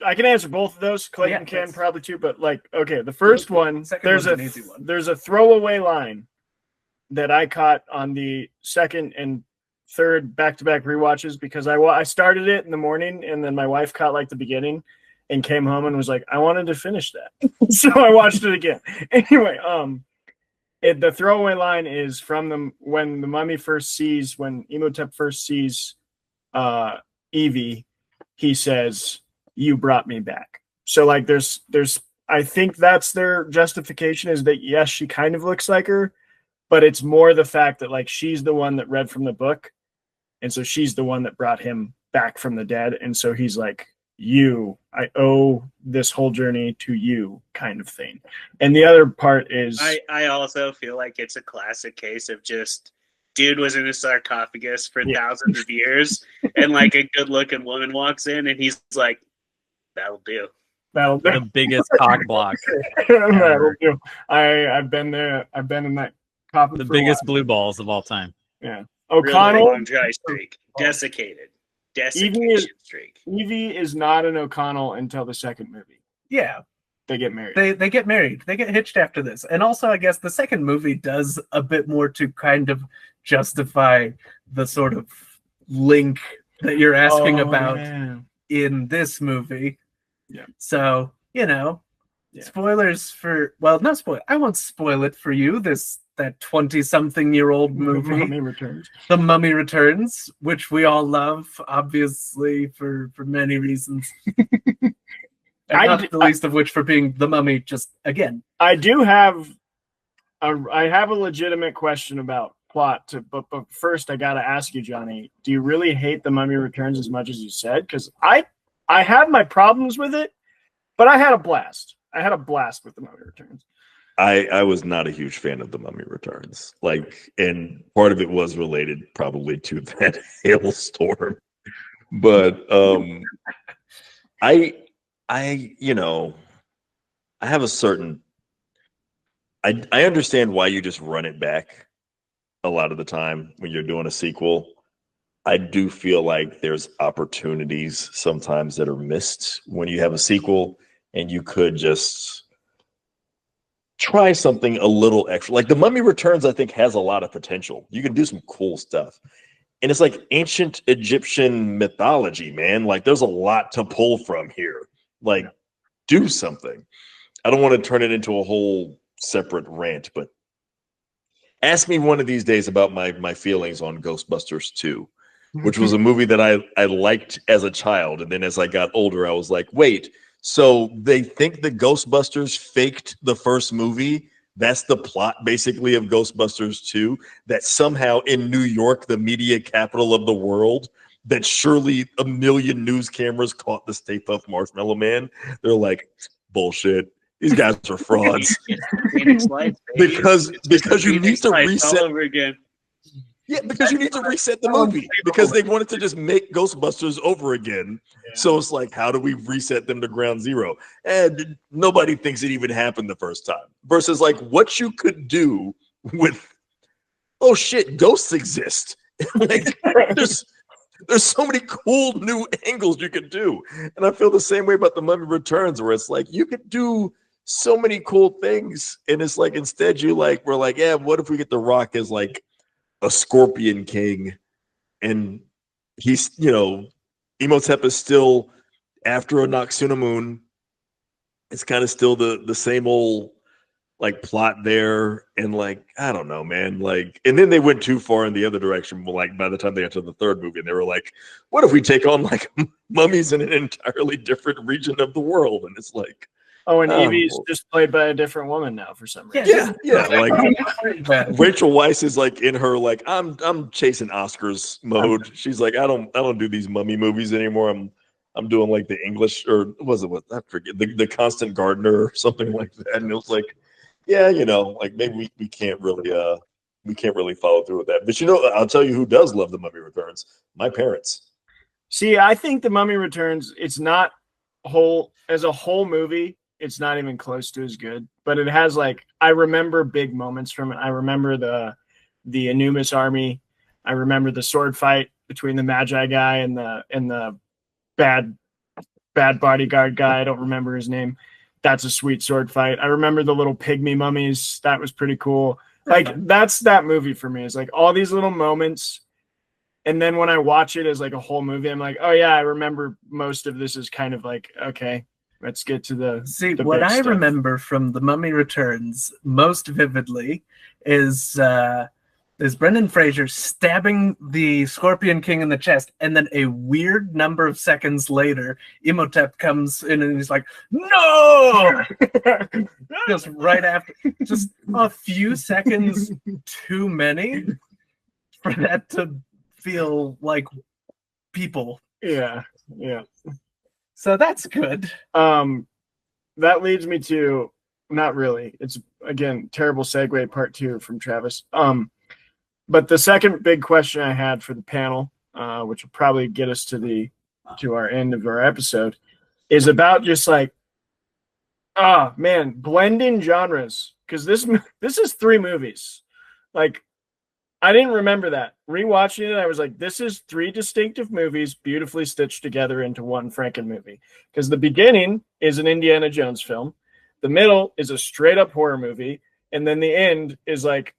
I can answer both of those. Clayton can probably too, but like, okay, the first one, there's an easy one. There's a throwaway line that I caught on the second and third back-to-back rewatches because I started it in the morning and then my wife caught like the beginning and came home and was like, I wanted to finish that. So I watched it again. Anyway, the throwaway line is from when the mummy when Imhotep first sees Evie, he says, you brought me back. So like there's I think that's their justification, is that yes, she kind of looks like her, but it's more the fact that like she's the one that read from the book, and so she's the one that brought him back from the dead, and so he's like, I owe this whole journey to you, kind of thing. And the other part is I also feel like it's a classic case of just dude was in a sarcophagus for thousands of years, and like a good looking woman walks in and he's like, that'll do. The biggest cock block. That'll do. I've been there. I've been in that coffin. The biggest blue balls of all time. Yeah. O'Connell, really long dry streak. Desiccated. Desiccation streak. Evie is not an O'Connell until the second movie. Yeah. They get married. They get married. They get hitched after this. And also, I guess the second movie does a bit more to kind of justify the sort of link that you're asking about in this movie. Yeah. So, spoilers for, well, not spoil. I won't spoil it for you. That 20-something-year-old movie, The Mummy Returns, which we all love, obviously for many reasons. Not the least of which for being the mummy just again. I have a legitimate question about plot, but first I got to ask you, Johnny, do you really hate The Mummy Returns as much as you said? Because I have my problems with it, but I had a blast. I had a blast with The Mummy Returns. I was not a huge fan of The Mummy Returns. And part of it was related probably to that hailstorm. But I have a certain I understand why you just run it back a lot of the time when you're doing a sequel. I do feel like there's opportunities sometimes that are missed when you have a sequel, and you could just try something a little extra. Like The Mummy Returns, I think, has a lot of potential. You can do some cool stuff. And it's like ancient Egyptian mythology, man. Like there's a lot to pull from here. Like, do something. I don't want to turn it into a whole separate rant, but ask me one of these days about my feelings on Ghostbusters 2, which was a movie that I liked as a child. And then as I got older, I was like, wait, so they think the Ghostbusters faked the first movie? That's the plot, basically, of Ghostbusters 2, that somehow in New York, the media capital of the world, that surely a million news cameras caught the Stay Puft Marshmallow Man. They're like, bullshit. These guys are frauds. because you need to reset. All over again. Yeah, because you need to reset the movie. Because they wanted to just make Ghostbusters over again. Yeah. So it's like, how do we reset them to ground zero? And nobody thinks it even happened the first time. Versus like what you could do with, oh shit, ghosts exist. Like, there's so many cool new angles you could do. And I feel the same way about The Mummy Returns, where it's like you could do so many cool things. And it's like instead we're like, yeah, what if we get The Rock as like a Scorpion King, and he's, Imhotep is still after a Noxuna moon. It's kind of still the same old like plot there, and like I don't know, man. Like, and then they went too far in the other direction. Like by the time they got to the third movie, and they were like, "What if we take on like mummies in an entirely different region of the world?" And it's like, oh, and Evie's just played by a different woman now for some reason. Yeah. Like Rachel Weisz is like in her like I'm chasing Oscars mode. She's like, I don't do these mummy movies anymore. I'm doing like the English, or was it what I forget, the Constant Gardener or something like that. And it was like, yeah, like maybe we can't really follow through with that. But I'll tell you who does love The Mummy Returns. My parents. See, I think The Mummy Returns, it's not as a whole movie. It's not even close to as good, but it has like, I remember big moments from it. I remember the Anubis army. I remember the sword fight between the Magi guy and the bad bodyguard guy. I don't remember his name. That's a sweet sword fight. I remember the little pygmy mummies. That was pretty cool. Like that's that movie for me. It's like all these little moments. And then when I watch it as like a whole movie, I'm like, oh yeah, I remember most of this is kind of like, okay, let's get to the what I stuff. remember from The Mummy Returns most vividly is Brendan Fraser stabbing the Scorpion King in the chest, and then a weird number of seconds later, Imhotep comes in and he's like, "No!" Just right after, just a few seconds too many for that to feel like people. Yeah. So that's good. That leads me to, not really. It's again terrible segue part 2 from Travis. But the second big question I had for the panel, which will probably get us to our end of our episode, is about just like, blending genres. Because this is 3 movies. Like, I didn't remember that. Rewatching it, I was like, this is 3 distinctive movies beautifully stitched together into one Franken movie. Because the beginning is an Indiana Jones film. The middle is a straight up horror movie, and then the end is like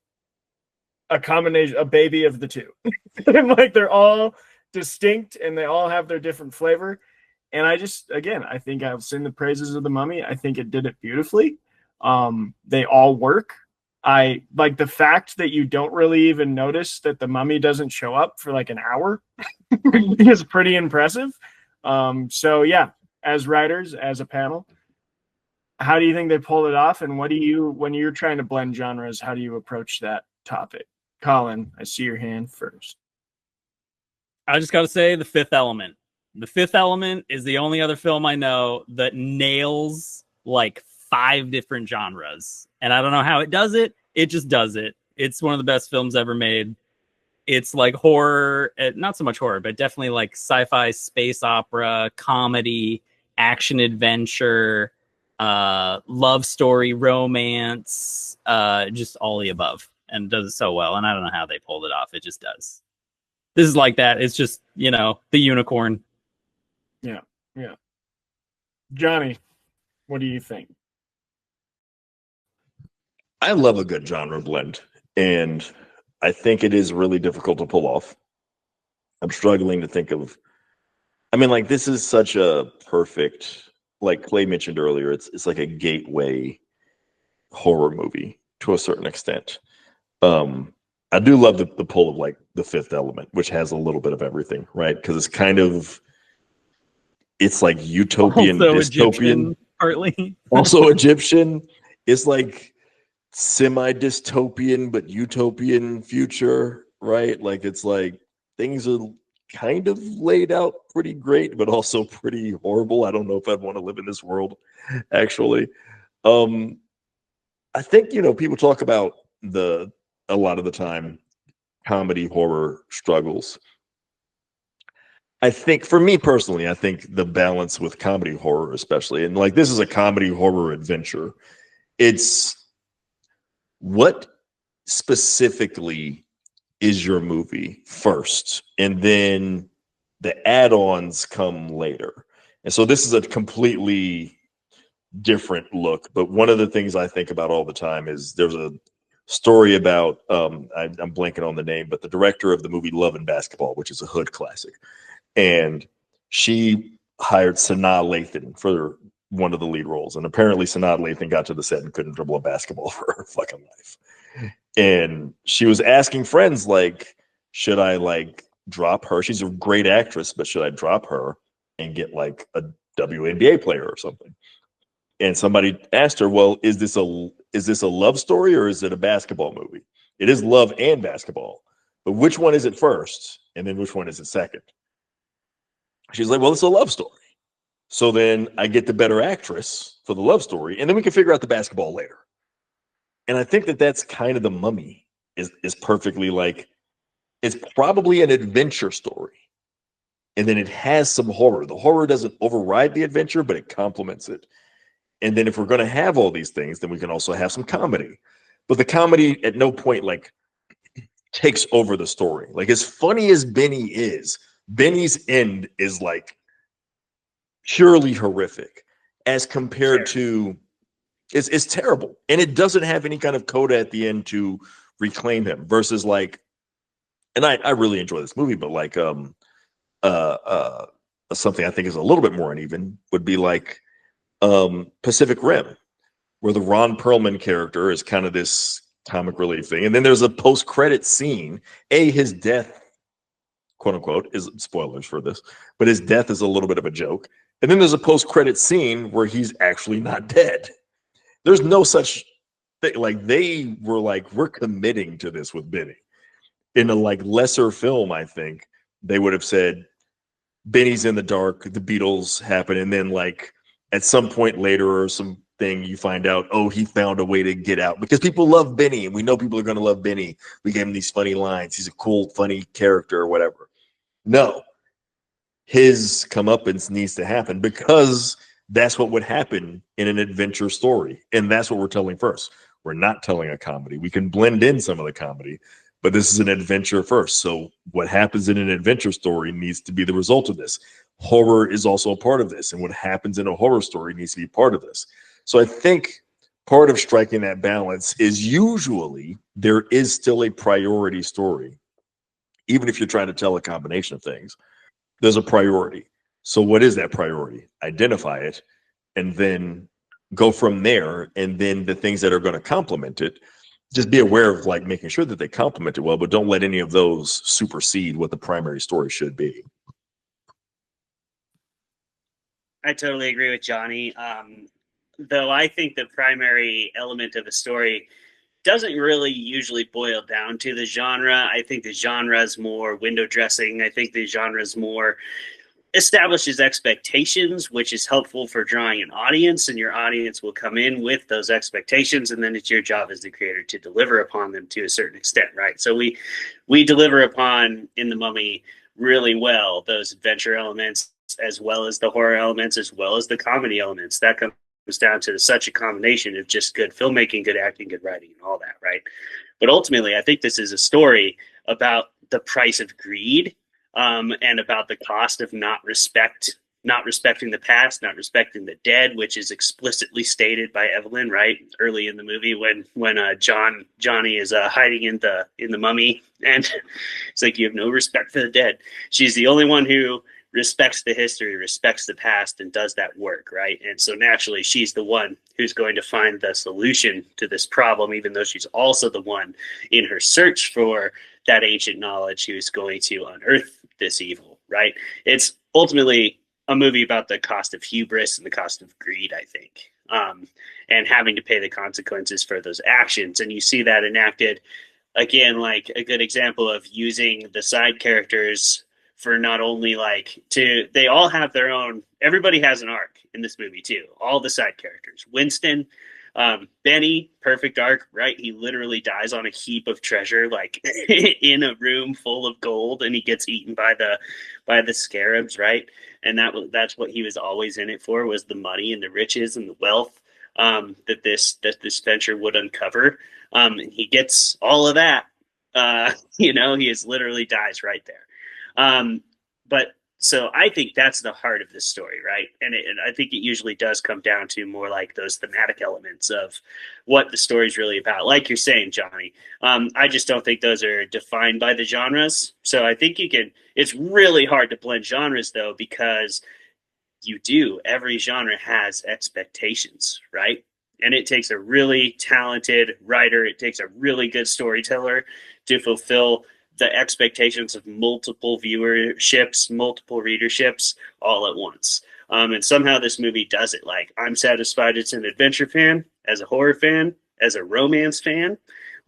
a combination, a baby of the two. And like they're all distinct and they all have their different flavor. And I think I've seen the praises of The Mummy. I think it did it beautifully. They all work. I like the fact that you don't really even notice that the mummy doesn't show up for like an hour is pretty impressive. So yeah, as writers, as a panel, how do you think they pulled it off? And what do you, when you're trying to blend genres, how do you approach that topic? Colin, I see your hand first. I just got to say The Fifth Element. The Fifth Element is the only other film I know that nails like 5 different genres. And I don't know how it does it. It just does it. It's one of the best films ever made. It's like horror, not so much horror, but definitely like sci-fi, space opera, comedy, action adventure, love story, romance, just all the above. And does it so well. And I don't know how they pulled it off. It just does. This is like that. It's just, you know, the unicorn. Yeah. Yeah. Johnny, what do you think? I love a good genre blend, and I think it is really difficult to pull off. I'm struggling to think of, I mean, like, this is such a perfect, like Clay mentioned earlier, it's like a gateway horror movie to a certain extent. I do love the pull of like The Fifth Element, which has a little bit of everything, right? Because it's kind of, it's like utopian, also dystopian, Egyptian, partly. also Egyptian. It's like semi-dystopian but utopian future, right? Like it's like things are kind of laid out pretty great but also pretty horrible. I don't know if I'd want to live in this world, actually. I think, you know, people talk about a lot of the time comedy horror struggles. I think for me personally, I think the balance with comedy horror especially, and like this is a comedy horror adventure, it's what specifically is your movie first, and then the add-ons come later. And so this is a completely different look. But one of the things I think about all the time is there's a story about, I'm blanking on the name, but the director of the movie Love and Basketball, which is a hood classic. And she hired Sanaa Lathan for one of the lead roles. And apparently Sanaa Lathan got to the set and couldn't dribble a basketball for her fucking life. And she was asking friends, like, should I like drop her? She's a great actress, but should I drop her and get like a WNBA player or something? And somebody asked her, well, is this a love story or is it a basketball movie? It is love and basketball, but which one is it first? And then which one is it second? She's like, well, it's a love story. So then I get the better actress for the love story, and then we can figure out the basketball later. And I think that that's kind of The Mummy is perfectly like, it's probably an adventure story. And then it has some horror. The horror doesn't override the adventure, but it complements it. And then if we're going to have all these things, then we can also have some comedy. But the comedy at no point like takes over the story. Like as funny as Benny is, Benny's end is like purely horrific as compared to it's terrible. And it doesn't have any kind of coda at the end to reclaim him versus like, and I really enjoy this movie, but like something I think is a little bit more uneven would be like Pacific Rim, where the Ron Perlman character is kind of this comic relief thing. And then there's a post-credit scene. His death, quote unquote, is spoilers for this, but his death is a little bit of a joke. And then there's a post-credit scene where he's actually not dead. There's no such thing. Like they were like, we're committing to this with Benny. In a like lesser film, I think they would have said Benny's in the dark, the Beatles happen, and then like at some point later or something you find out, oh, he found a way to get out because people love Benny and we know people are going to love Benny. We gave him these funny lines. He's a cool, funny character or whatever. No, his comeuppance needs to happen because that's what would happen in an adventure story. And that's what we're telling first. We're not telling a comedy. We can blend in some of the comedy, but this is an adventure first. So what happens in an adventure story needs to be the result of this. Horror is also a part of this. And what happens in a horror story needs to be part of this. So I think part of striking that balance is usually there is still a priority story. Even if you're trying to tell a combination of things, there's a priority. So what is that priority? Identify it, and then go from there. And then the things that are going to complement it, just be aware of like making sure that they complement it well, but don't let any of those supersede what the primary story should be. I totally agree with Johnny. Though I think the primary element of a story doesn't really usually boil down to the genre. I think the genre is more window dressing. I think the genre is more establishes expectations, which is helpful for drawing an audience, and your audience will come in with those expectations, and then it's your job as the creator to deliver upon them to a certain extent, right? So we deliver upon in The Mummy really well those adventure elements, as well as the horror elements, as well as the comedy elements. That comes down to such a combination of just good filmmaking, good acting, good writing, and all that, right? But ultimately, I think this is a story about the price of greed, and about the cost of not respecting the past, not respecting the dead, which is explicitly stated by Evelyn, right, early in the movie when Johnny is hiding in the mummy, and it's like, you have no respect for the dead. She's the only one who respects the history, respects the past, and does that work, right? And so naturally, she's the one who's going to find the solution to this problem, even though she's also the one in her search for that ancient knowledge who's going to unearth this evil, right? It's ultimately a movie about the cost of hubris and the cost of greed, I think, and having to pay the consequences for those actions. And you see that enacted, again, like a good example of using the side characters for not only they all have their own, everybody has an arc in this movie too. All the side characters, Winston, Benny, perfect arc, right? He literally dies on a heap of treasure, like in a room full of gold, and he gets eaten by the scarabs, right? And that's what he was always in it for, was the money and the riches and the wealth that this venture would uncover. And he gets all of that. He is literally dies right there. But so I think that's the heart of this story, right? And I think it usually does come down to more like those thematic elements of what the story's really about. Like you're saying, Johnny, I just don't think those are defined by the genres. So I think it's really hard to blend genres though, because every genre has expectations, right? And it takes a really talented writer, it takes a really good storyteller to fulfill the expectations of multiple viewerships, multiple readerships all at once. And somehow this movie does it. Like, I'm satisfied it's an adventure fan, as a horror fan, as a romance fan.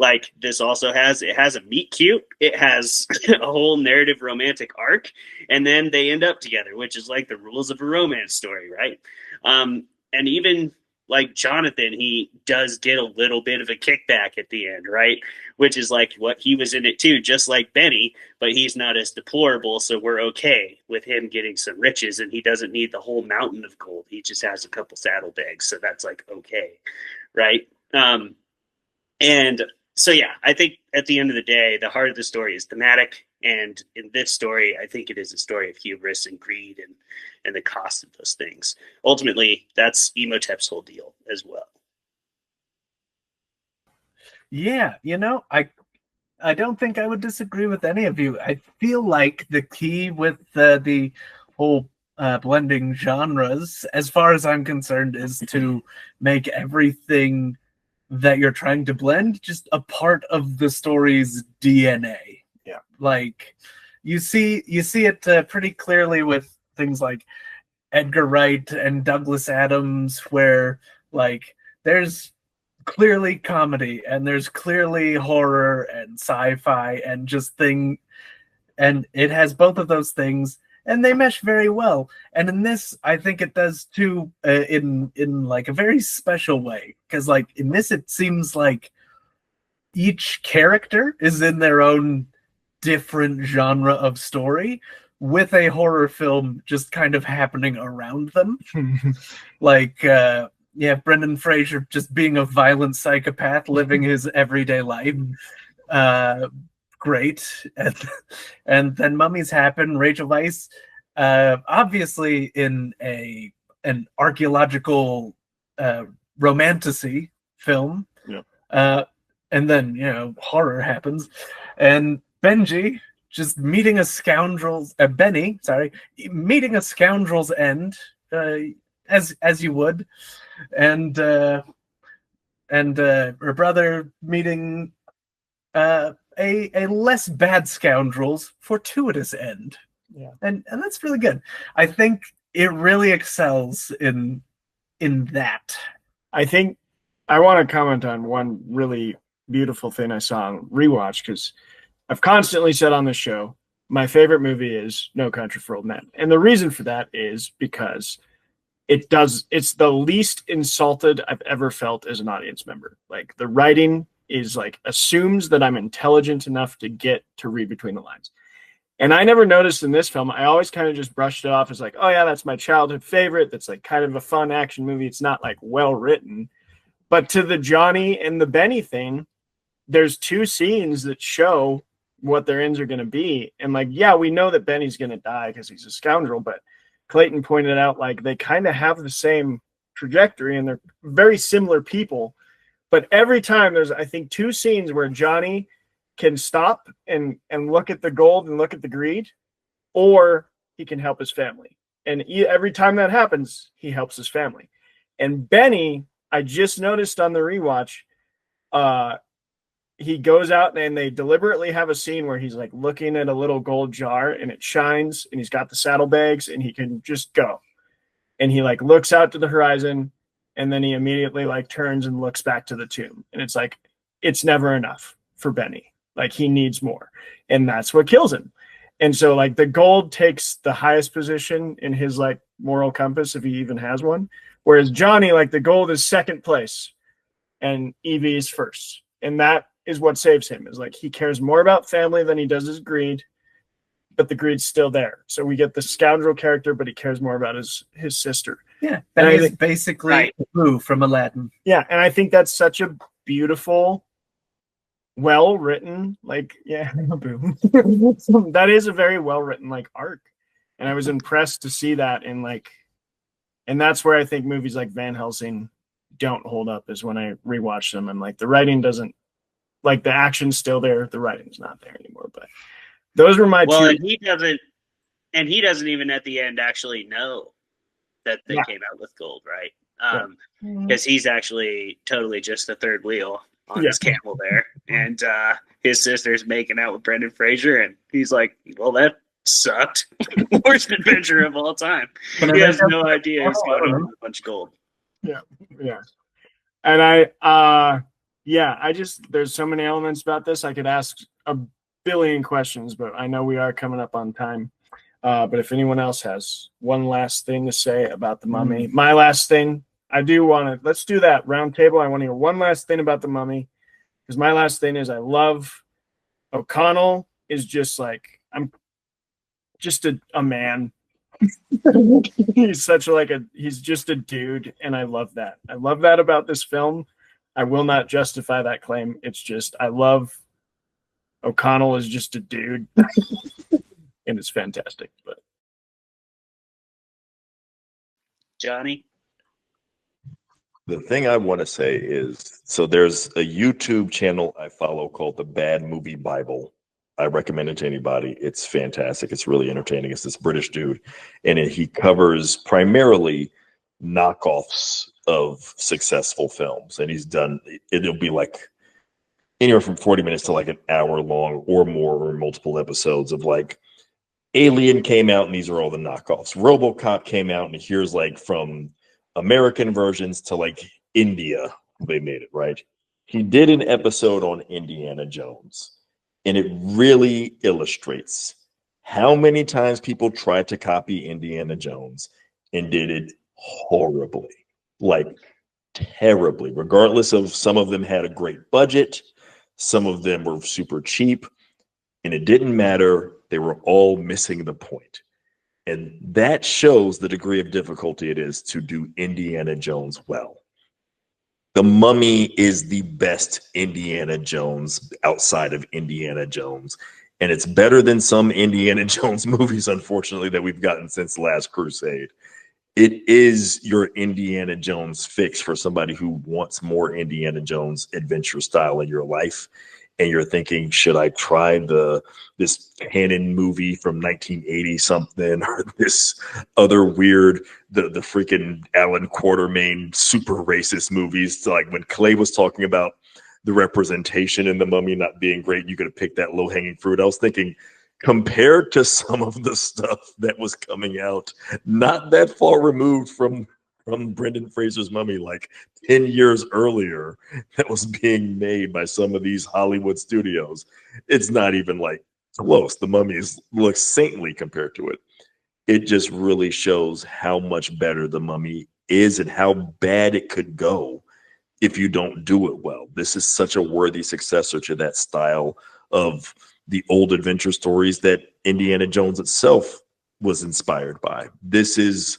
Like, this also has a meet cute. It has a whole narrative romantic arc. And then they end up together, which is like the rules of a romance story, right? And even like Jonathan, he does get a little bit of a kickback at the end, right? Which is like what he was in it too, just like Benny, but he's not as deplorable, so we're okay with him getting some riches, and he doesn't need the whole mountain of gold. He just has a couple saddlebags, so that's like okay, right? And so yeah, I think at the end of the day, the heart of the story is thematic, and in this story, I think it is a story of hubris and greed and the cost of those things. Ultimately, that's Imhotep's whole deal as well. Yeah, I don't think I would disagree with any of you. I feel like the key with the whole blending genres, as far as I'm concerned, is to make everything that you're trying to blend just a part of the story's DNA. Yeah, like you see it pretty clearly with things like Edgar Wright and Douglas Adams, where like there's clearly comedy and there's clearly horror and sci-fi and and it has both of those things and they mesh very well. And in this, I think it does too, in like a very special way, because like in this, it seems like each character is in their own different genre of story, with a horror film just kind of happening around them. Like, Brendan Fraser just being a violent psychopath living his everyday life. Great. And then mummies happen. Rachel Weisz, obviously in an archaeological romantasy film. Yeah. And then, horror happens. And Benji just meeting a scoundrel's meeting a scoundrel's end, as you would. And her brother meeting a less bad scoundrel's fortuitous end. Yeah. And that's really good. I think it really excels in that. I think I want to comment on one really beautiful thing I saw on rewatch, because I've constantly said on this show, my favorite movie is No Country for Old Men. And the reason for that is because it's the least insulted I've ever felt as an audience member. Like, the writing is like assumes that I'm intelligent enough to get to read between the lines. And I never noticed in this film, I always kind of just brushed it off as like, oh yeah, that's my childhood favorite. That's like kind of a fun action movie. It's not like well written. But to the Johnny and the Benny thing, there's two scenes that show what their ends are going to be. And like, yeah, we know that Benny's going to die because he's a scoundrel, but Clayton pointed out, like, they kind of have the same trajectory and they're very similar people. But every time there's, I think, two scenes where Johnny can stop and look at the gold and look at the greed, or he can help his family. And every time that happens, he helps his family. And Benny, I just noticed on the rewatch, he goes out and they deliberately have a scene where he's like looking at a little gold jar and it shines and he's got the saddlebags and he can just go. And he like looks out to the horizon and then he immediately like turns and looks back to the tomb. And it's like, it's never enough for Benny. Like, he needs more. And that's what kills him. And so like the gold takes the highest position in his like moral compass, if he even has one. Whereas Johnny, like, the gold is second place and Evie is first. And that is what saves him, is like he cares more about family than he does his greed, but the greed's still there. So we get the scoundrel character, but he cares more about his sister. Yeah, that is basically Boo from Aladdin. Yeah, and I think that's such a beautiful, well-written, like, yeah, Boo. That is a very well-written like arc. And I was impressed to see that in like, and that's where I think movies like Van Helsing don't hold up, is when I rewatch them and like the writing doesn't, like, the action's still there, the writing's not there anymore. But those were my two. And he doesn't even at the end actually know that they came out with gold, right? Because he's actually totally just the third wheel on his camel there, and his sister's making out with Brendan Fraser, and he's like, "Well, that sucked." Worst adventure of all time. He has no idea he's going on with a bunch of gold. Yeah. And I just, there's so many elements about this. I could ask a billion questions, but I know we are coming up on time. But if anyone else has one last thing to say about the Mummy, my last thing, I do want to, let's do that round table. I want to hear one last thing about the Mummy, because my last thing is I love O'Connell is just like, I'm just a man. He's such he's just a dude, and I love that. I love that about this film. I will not justify that claim. It's just, I love O'Connell is just a dude. And it's fantastic. But Johnny? The thing I want to say is, so there's a YouTube channel I follow called The Bad Movie Bible. I recommend it to anybody. It's fantastic. It's really entertaining. It's this British dude, and he covers primarily knockoffs of successful films. And he's done, it'll be like anywhere from 40 minutes to like an hour long or more, or multiple episodes of like, Alien came out and these are all the knockoffs. RoboCop came out and here's like from American versions to like India, they made it, right? He did an episode on Indiana Jones, and it really illustrates how many times people tried to copy Indiana Jones and did it horribly, like terribly, regardless of, some of them had a great budget, some of them were super cheap, and it didn't matter. They were all missing the point. And that shows the degree of difficulty it is to do Indiana Jones well. The Mummy is the best Indiana Jones outside of Indiana Jones. And it's better than some Indiana Jones movies, unfortunately, that we've gotten since Last Crusade. it is your Indiana Jones fix for somebody who wants more Indiana Jones adventure style in your life. And you're thinking, should I try this canon movie from 1980 something, or this other weird, the freaking Alan Quartermain super racist movies? Like when Clay was talking about the representation in The Mummy not being great, you could have picked that low hanging fruit. I was thinking, compared to some of the stuff that was coming out not that far removed from Brendan Fraser's Mummy, like 10 years earlier, that was being made by some of these Hollywood studios, it's not even like close. The Mummy looks saintly compared to it. It just really shows how much better The Mummy is and how bad it could go if you don't do it well. This is such a worthy successor to that style of the old adventure stories that Indiana Jones itself was inspired by. This is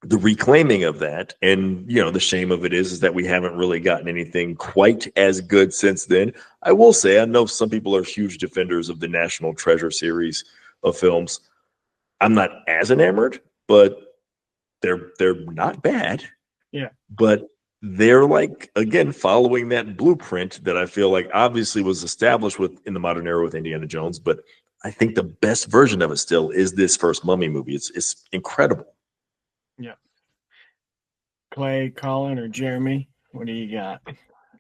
the reclaiming of that. And, you know, the shame of it is that we haven't really gotten anything quite as good since then. I will say, I know some people are huge defenders of the National Treasure series of films. I'm not as enamored, but they're not bad. Yeah. But they're like, again, following that blueprint that I feel like obviously was established in the modern era with Indiana Jones. But I think the best version of it still is this first Mummy movie. It's incredible. Yeah. Clay, Colin, or Jeremy, what do you got?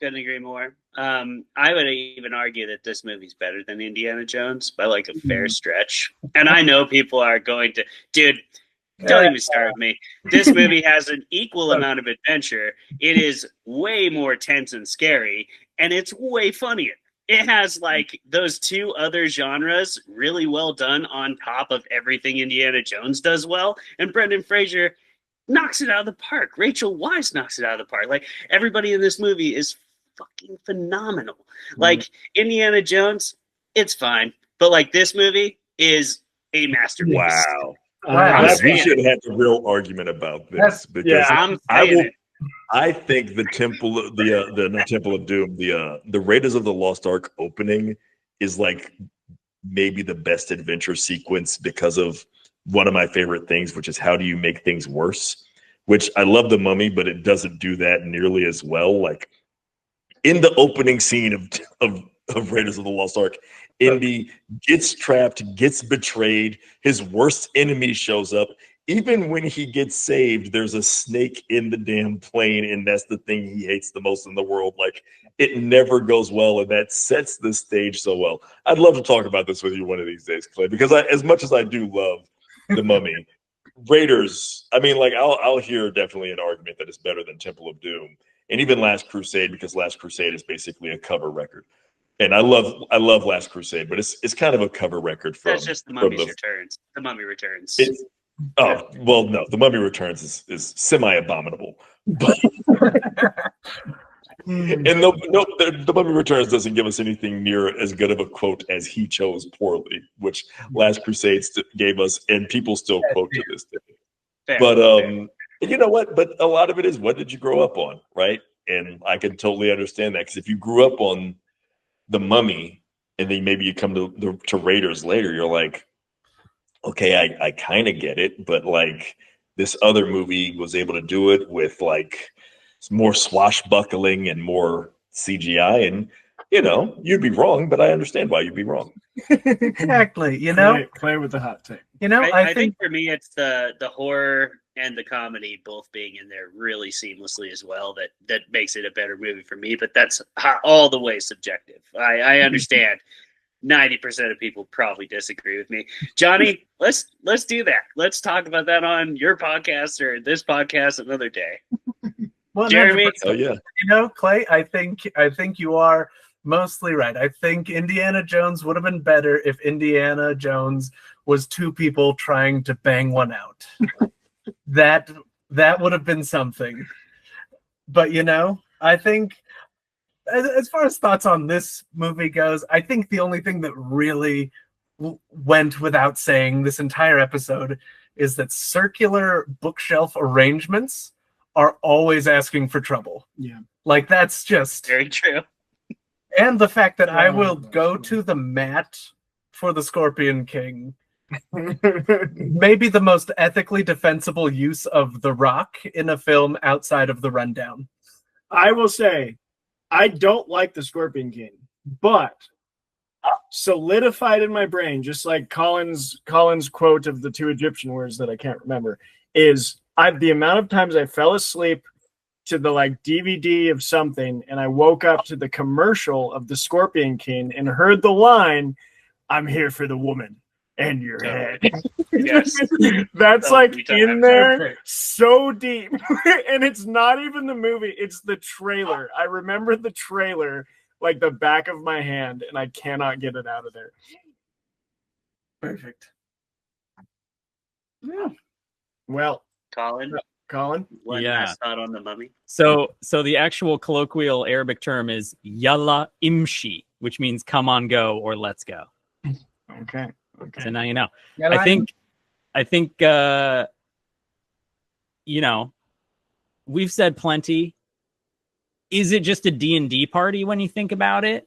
Couldn't agree more. I would even argue that this movie's better than Indiana Jones by like a fair stretch. And I know people are going to, dude, don't even start with me. This movie has an equal amount of adventure. It is way more tense and scary, and it's way funnier. It has like those two other genres really well done on top of everything Indiana Jones does well. And Brendan Fraser knocks it out of the park. Rachel Weisz knocks it out of the park. Like everybody in this movie is fucking phenomenal. Like Indiana Jones, it's fine. But like this movie is a masterpiece. Wow. Wow. We should have a real argument about this because I think the Temple of not Temple of Doom, the Raiders of the Lost Ark opening is like maybe the best adventure sequence because of one of my favorite things, which is how do you make things worse? Which I love The Mummy, but it doesn't do that nearly as well. Like in the opening scene of Raiders of the Lost Ark, Indy gets trapped, gets betrayed. His worst enemy shows up. Even when he gets saved, there's a snake in the damn plane, and that's the thing he hates the most in the world. Like, it never goes well, and that sets the stage so well. I'd love to talk about this with you one of these days, Clay, because as much as I do love The Mummy, Raiders, I mean, like, I'll hear definitely an argument that it's better than Temple of Doom, and even Last Crusade, because Last Crusade is basically a cover record. And I love Last Crusade, but it's kind of a cover record from. That's just The Mummy's Returns. The Mummy Returns. Oh, well, no, The Mummy Returns is semi-abominable. But and the Mummy Returns doesn't give us anything near as good of a quote as He Chose Poorly, which Last Crusade gave us, and people still quote to this day. But you know what? But a lot of it is, what did you grow up on, right? And I can totally understand that, because if you grew up on The Mummy, and then maybe you come to Raiders later, you're like, okay, I kind of get it, but like this other movie was able to do it with like more swashbuckling and more CGI, and you know, you'd be wrong, but I understand why you'd be wrong. Exactly. You know, play with the hot take. You know, I think for me, it's the horror and the comedy both being in there really seamlessly as well that makes it a better movie for me. But that's all the way subjective. I understand. 90% of people probably disagree with me. Johnny, let's do that. Let's talk about that on your podcast or this podcast another day. Well, Jeremy, oh yeah, you know, Clay, I think you are mostly right. I think Indiana Jones would have been better if Indiana Jones was two people trying to bang one out. that would have been something. But you know, I think, as far as thoughts on this movie goes, I think the only thing that really went without saying this entire episode is that circular bookshelf arrangements are always asking for trouble. Yeah. Like, that's just very true. And the fact that I will go to the mat for the Scorpion King maybe the most ethically defensible use of The Rock in a film outside of The Rundown. I will say, I don't like the Scorpion King, but solidified in my brain, just like Colin's quote of the 2 Egyptian words that I can't remember, is the amount of times I fell asleep to the like DVD of something, and I woke up to the commercial of the Scorpion King and heard the line, "I'm here for the woman and your head." Yes. That's like in there Perfect. so deep. And it's not even the movie, it's the trailer. I remember the trailer like the back of my hand, and I cannot get it out of there. Perfect. Yeah. Well, Colin, one Yeah. last thought on the Mummy. So the actual colloquial Arabic term is yalla imshi, which means come on, go, or let's go. okay. So now you know. Yeah, I think you know, we've said plenty. Is it just a D&D party when you think about it?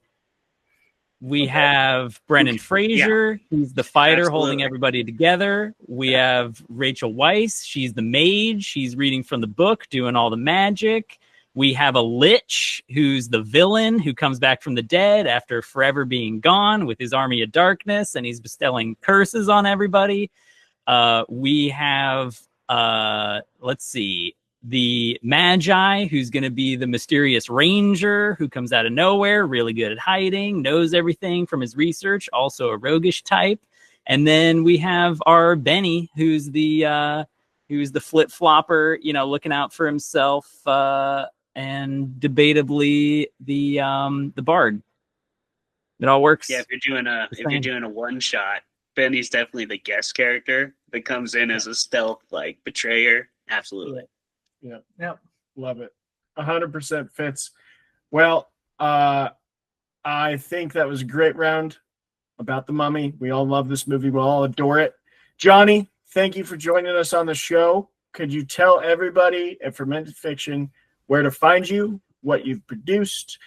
We have Brendan Fraser, he's the fighter holding everybody together. We have Rachel Weisz, she's the mage, she's reading from the book, doing all the magic. We have a lich who's the villain who comes back from the dead after forever being gone with his army of darkness, and he's bestowing curses on everybody. We have, let's see, the Magi, who's going to be the mysterious ranger who comes out of nowhere, really good at hiding, knows everything from his research, also a roguish type. And then we have our Benny, who's the flip-flopper, you know, looking out for himself, and debatably the bard. It all works. Yeah, if you're doing a one shot, Benny's definitely the guest character that comes in as a stealth like betrayer. Absolutely. Yeah. Yep. Love it. 100% fits. Well, I think that was a great round about the Mummy. We all love this movie. We all adore it. Johnny, thank you for joining us on the show. Could you tell everybody at Fermented Fiction where to find you, what you've produced,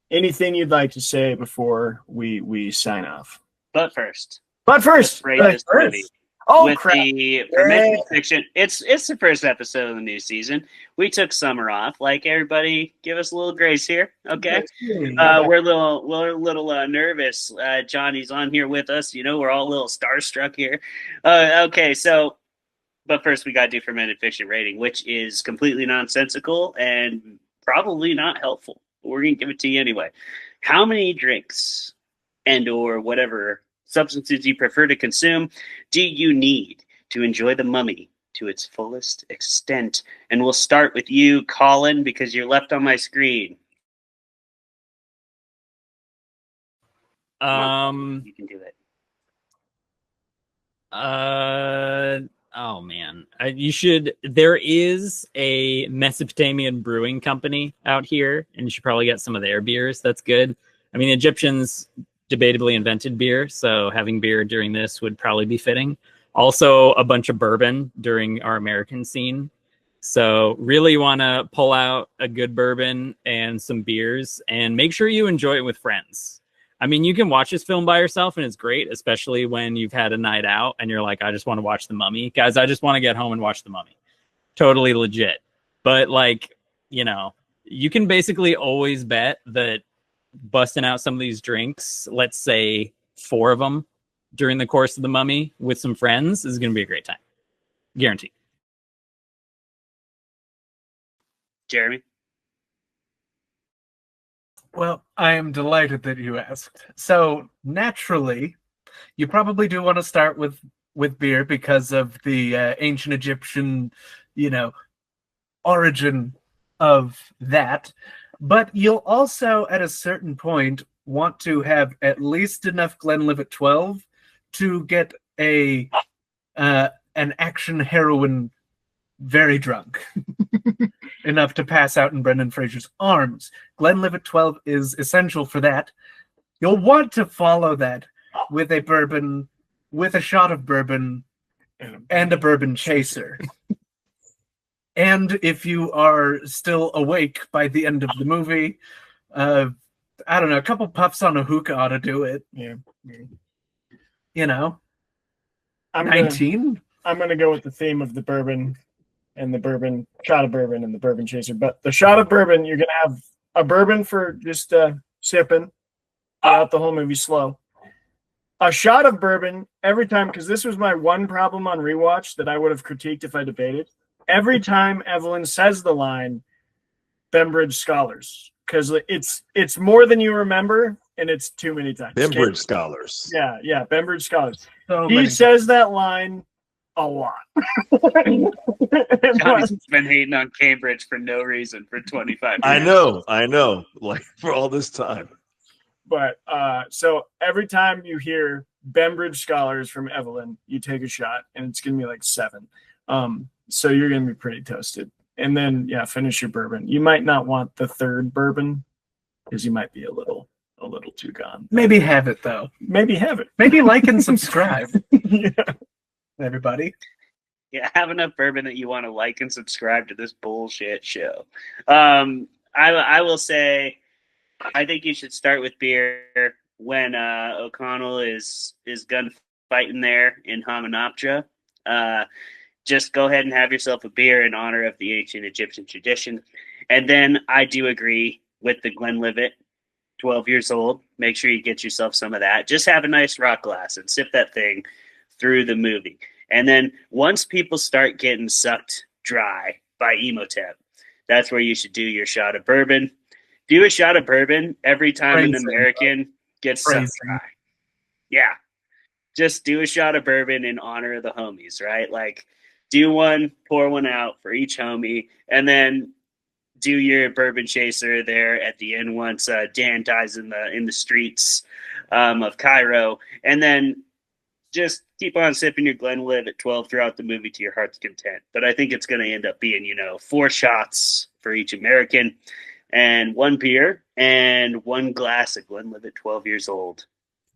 anything you'd like to say before we sign off? But first, Rate this movie. Oh, with crap. the Fermented Fiction, it's the first episode of the new season. We took summer off. Like everybody, give us a little grace here, okay? We're a little nervous. Johnny's on here with us. You know, we're all a little starstruck here. Okay, so, but first we got to do Fermented Fiction Rating, which is completely nonsensical and probably not helpful. We're gonna give it to you anyway. How many drinks and or whatever substances you prefer to consume do you need to enjoy the Mummy to its fullest extent? And we'll start with you, Colin, because you're left on my screen. You can do it. Oh man, you should. There is a Mesopotamian brewing company out here, and you should probably get some of their beers. That's good. I mean, Egyptians debatably invented beer, so having beer during this would probably be fitting. Also, a bunch of bourbon during our American scene. So really want to pull out a good bourbon and some beers, and make sure you enjoy it with friends. I mean, you can watch this film by yourself, and it's great, especially when you've had a night out and you're like, I just want to watch The Mummy. Guys, I just want to get home and watch The Mummy. Totally legit. But, like, you know, you can basically always bet that busting out some of these drinks, let's say 4 of them during the course of The Mummy with some friends, is going to be a great time. Guaranteed. Jeremy? Well, I am delighted that you asked. So naturally, you probably do want to start with beer because of the ancient Egyptian, you know, origin of that. But you'll also, at a certain point, want to have at least enough Glenlivet 12 to get an action heroine very drunk. Enough to pass out in Brendan Fraser's arms. Glenlivet 12 is essential for that. You'll want to follow that with a bourbon, with a shot of bourbon, and a bourbon chaser. And if you are still awake by the end of the movie, I don't know, a couple puffs on a hookah ought to do it. Yeah. You know? I'm 19? I'm gonna go with the theme of the bourbon and the bourbon shot of bourbon and the bourbon chaser. But the shot of bourbon, you're gonna have a bourbon for just sipping throughout the whole movie slow. A shot of bourbon every time, because this was my one problem on rewatch that I would have critiqued if I debated. Every time Evelyn says the line, Bembridge Scholars, because it's more than you remember, and it's too many times. Bembridge Scholars. Yeah, Bembridge Scholars. So He many says that line a lot. Johnny's been hating on Cambridge for no reason for 25 years. I know. Like for all this time. But so every time you hear Bembridge Scholars from Evelyn, you take a shot, and it's gonna be like 7. So you're gonna be pretty toasted. And then finish your bourbon. You might not want the third bourbon because you might be a little too gone. Maybe have it though. Maybe have it. Maybe like and subscribe. Yeah. Everybody. Yeah, have enough bourbon that you want to like and subscribe to this bullshit show. I will say, I think you should start with beer when O'Connell is gunfighting there in Hamunaptra. Just go ahead and have yourself a beer in honor of the ancient Egyptian tradition. And then I do agree with the Glenlivet, 12 years old. Make sure you get yourself some of that. Just have a nice rock glass and sip that thing through the movie. And then once people start getting sucked dry by Emotep, that's where you should do your shot of bourbon. Do a shot of bourbon every time an American gets sucked dry. Yeah. Just do a shot of bourbon in honor of the homies, right? Like, do one, pour one out for each homie, and then do your bourbon chaser there at the end once Dan dies in the streets of Cairo, and then just keep on sipping your Glenlivet at 12 throughout the movie to your heart's content. But I think it's going to end up being 4 shots for each American, and 1 beer and 1 glass of Glenlivet 12 years old.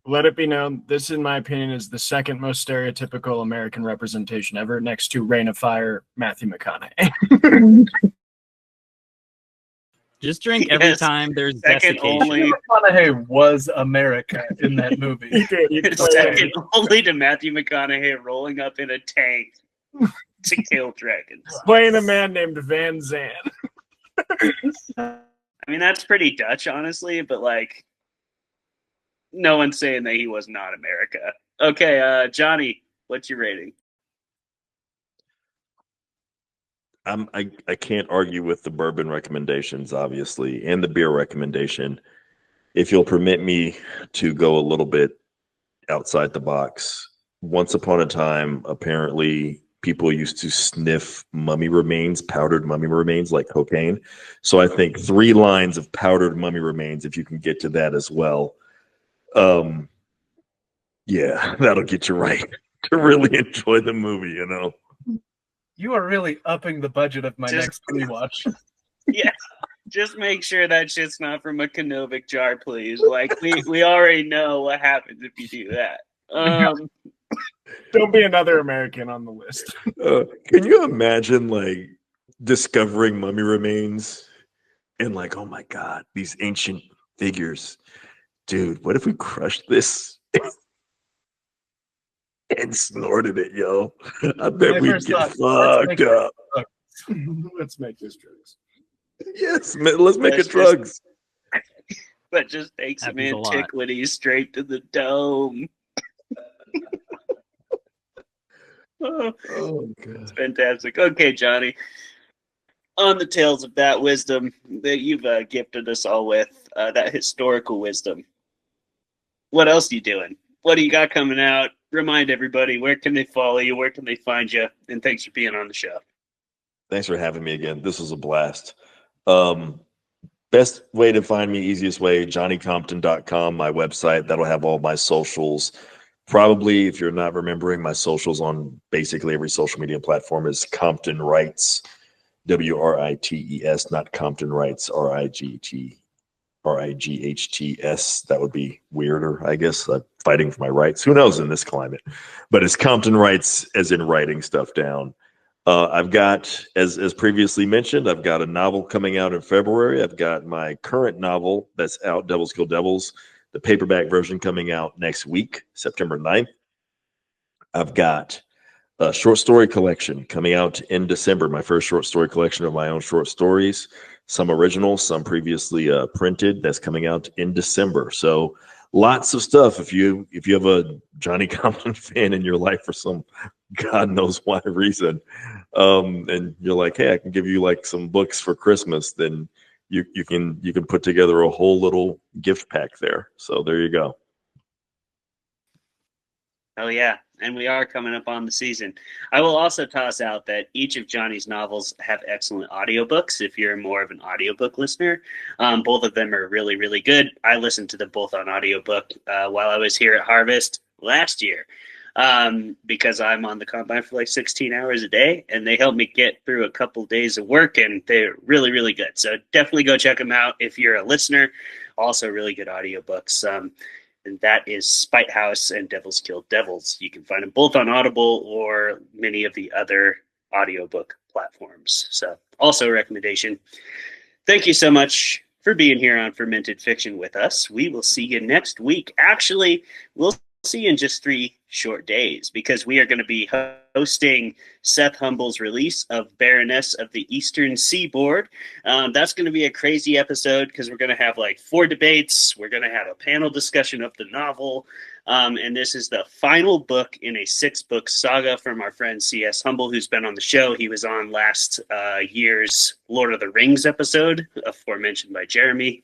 Let it be known, this, in my opinion, is the second most stereotypical American representation ever, next to Reign of Fire, Matthew McConaughey. Just drink every time there's second desiccation. only. McConaughey was America in that movie. He did. Second only to Matthew McConaughey rolling up in a tank to kill dragons. Playing a man named Van Zandt. I mean, that's pretty Dutch, honestly, but like, no one's saying that he was not America. Okay, Johnny, what's your rating? I can't argue with the bourbon recommendations, obviously, and the beer recommendation. If you'll permit me to go a little bit outside the box, once upon a time, apparently people used to sniff mummy remains, powdered mummy remains, like cocaine. So I think 3 lines of powdered mummy remains, if you can get to that as well. Yeah, that'll get you right to really enjoy the movie, You are really upping the budget of my next rewatch. Yeah, just make sure that shit's not from a Kanovic jar, please. Like, we already know what happens if you do that. Don't be another American on the list. Can you imagine, like, discovering mummy remains and like, oh my God, these ancient figures. Dude, what if we crushed this and snorted it, yo? I bet we'd get fucked up. Let's make this drugs. Yes, let's make it drugs. But just take some antiquities straight to the dome. Oh, God. It's fantastic. Okay, Johnny. On the tales of that wisdom that you've gifted us all with, that historical wisdom, what else are you doing? What do you got coming out? Remind everybody, where can they follow you? Where can they find you? And thanks for being on the show. Thanks for having me again. This was a blast. Best way to find me, easiest way, johnnycompton.com, my website. That'll have all my socials. Probably, if you're not remembering, my socials on basically every social media platform is Compton Rights, WRITES, not Compton Rights, RIGHTS. That would be weirder, I guess. Fighting for my rights. Who knows in this climate? But it's Compton Rights, as in writing stuff down. I've got, as previously mentioned, I've got a novel coming out in February. I've got my current novel that's out, Devils Kill Devils, the paperback version coming out next week, September 9th. I've got a short story collection coming out in December. My first short story collection of my own short stories, some original, some previously printed. That's coming out in December. So lots of stuff. If you have a Johnny Compton fan in your life for some God knows why reason, and you're like, hey, I can give you like some books for Christmas, then you can put together a whole little gift pack there. So there you go. Oh yeah, and we are coming up on the season. I will also toss out that each of Johnny's novels have excellent audiobooks. If you're more of an audiobook listener, both of them are really, really good. I listened to them both on audiobook while I was here at Harvest last year, because I'm on the combine for like 16 hours a day, and they helped me get through a couple days of work, and they're really, really good. So definitely go check them out if you're a listener. Also really good audiobooks. And that is Spite House and Devils Kill Devils. You can find them both on Audible or many of the other audiobook platforms. So also a recommendation. Thank you so much for being here on Fermented Fiction with us. We will see you next week. Actually, we'll see you in just 3 short days, because we are going to be hosting Seth Humble's release of Baroness of the Eastern Seaboard. That's going to be a crazy episode, because we're going to have like 4 debates. We're going to have a panel discussion of the novel. And this is the final book in a 6-book saga from our friend C.S. Humble, who's been on the show. He was on last year's Lord of the Rings episode, aforementioned by Jeremy.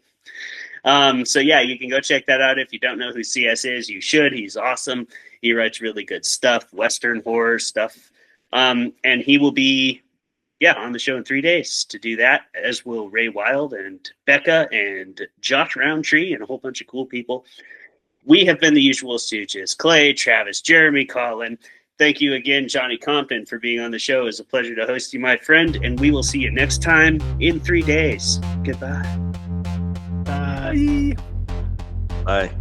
So yeah, you can go check that out. If you don't know who CS is, you should. He's awesome. He writes really good stuff, Western horror stuff. And he will be, on the show in 3 days to do that, as will Ray Wild and Becca and Josh Roundtree and a whole bunch of cool people. We have been the usual stooges: Clay, Travis, Jeremy, Colin. Thank you again, Johnny Compton, for being on the show. It was a pleasure to host you, my friend, and we will see you next time in 3 days. Goodbye. Bye. Bye.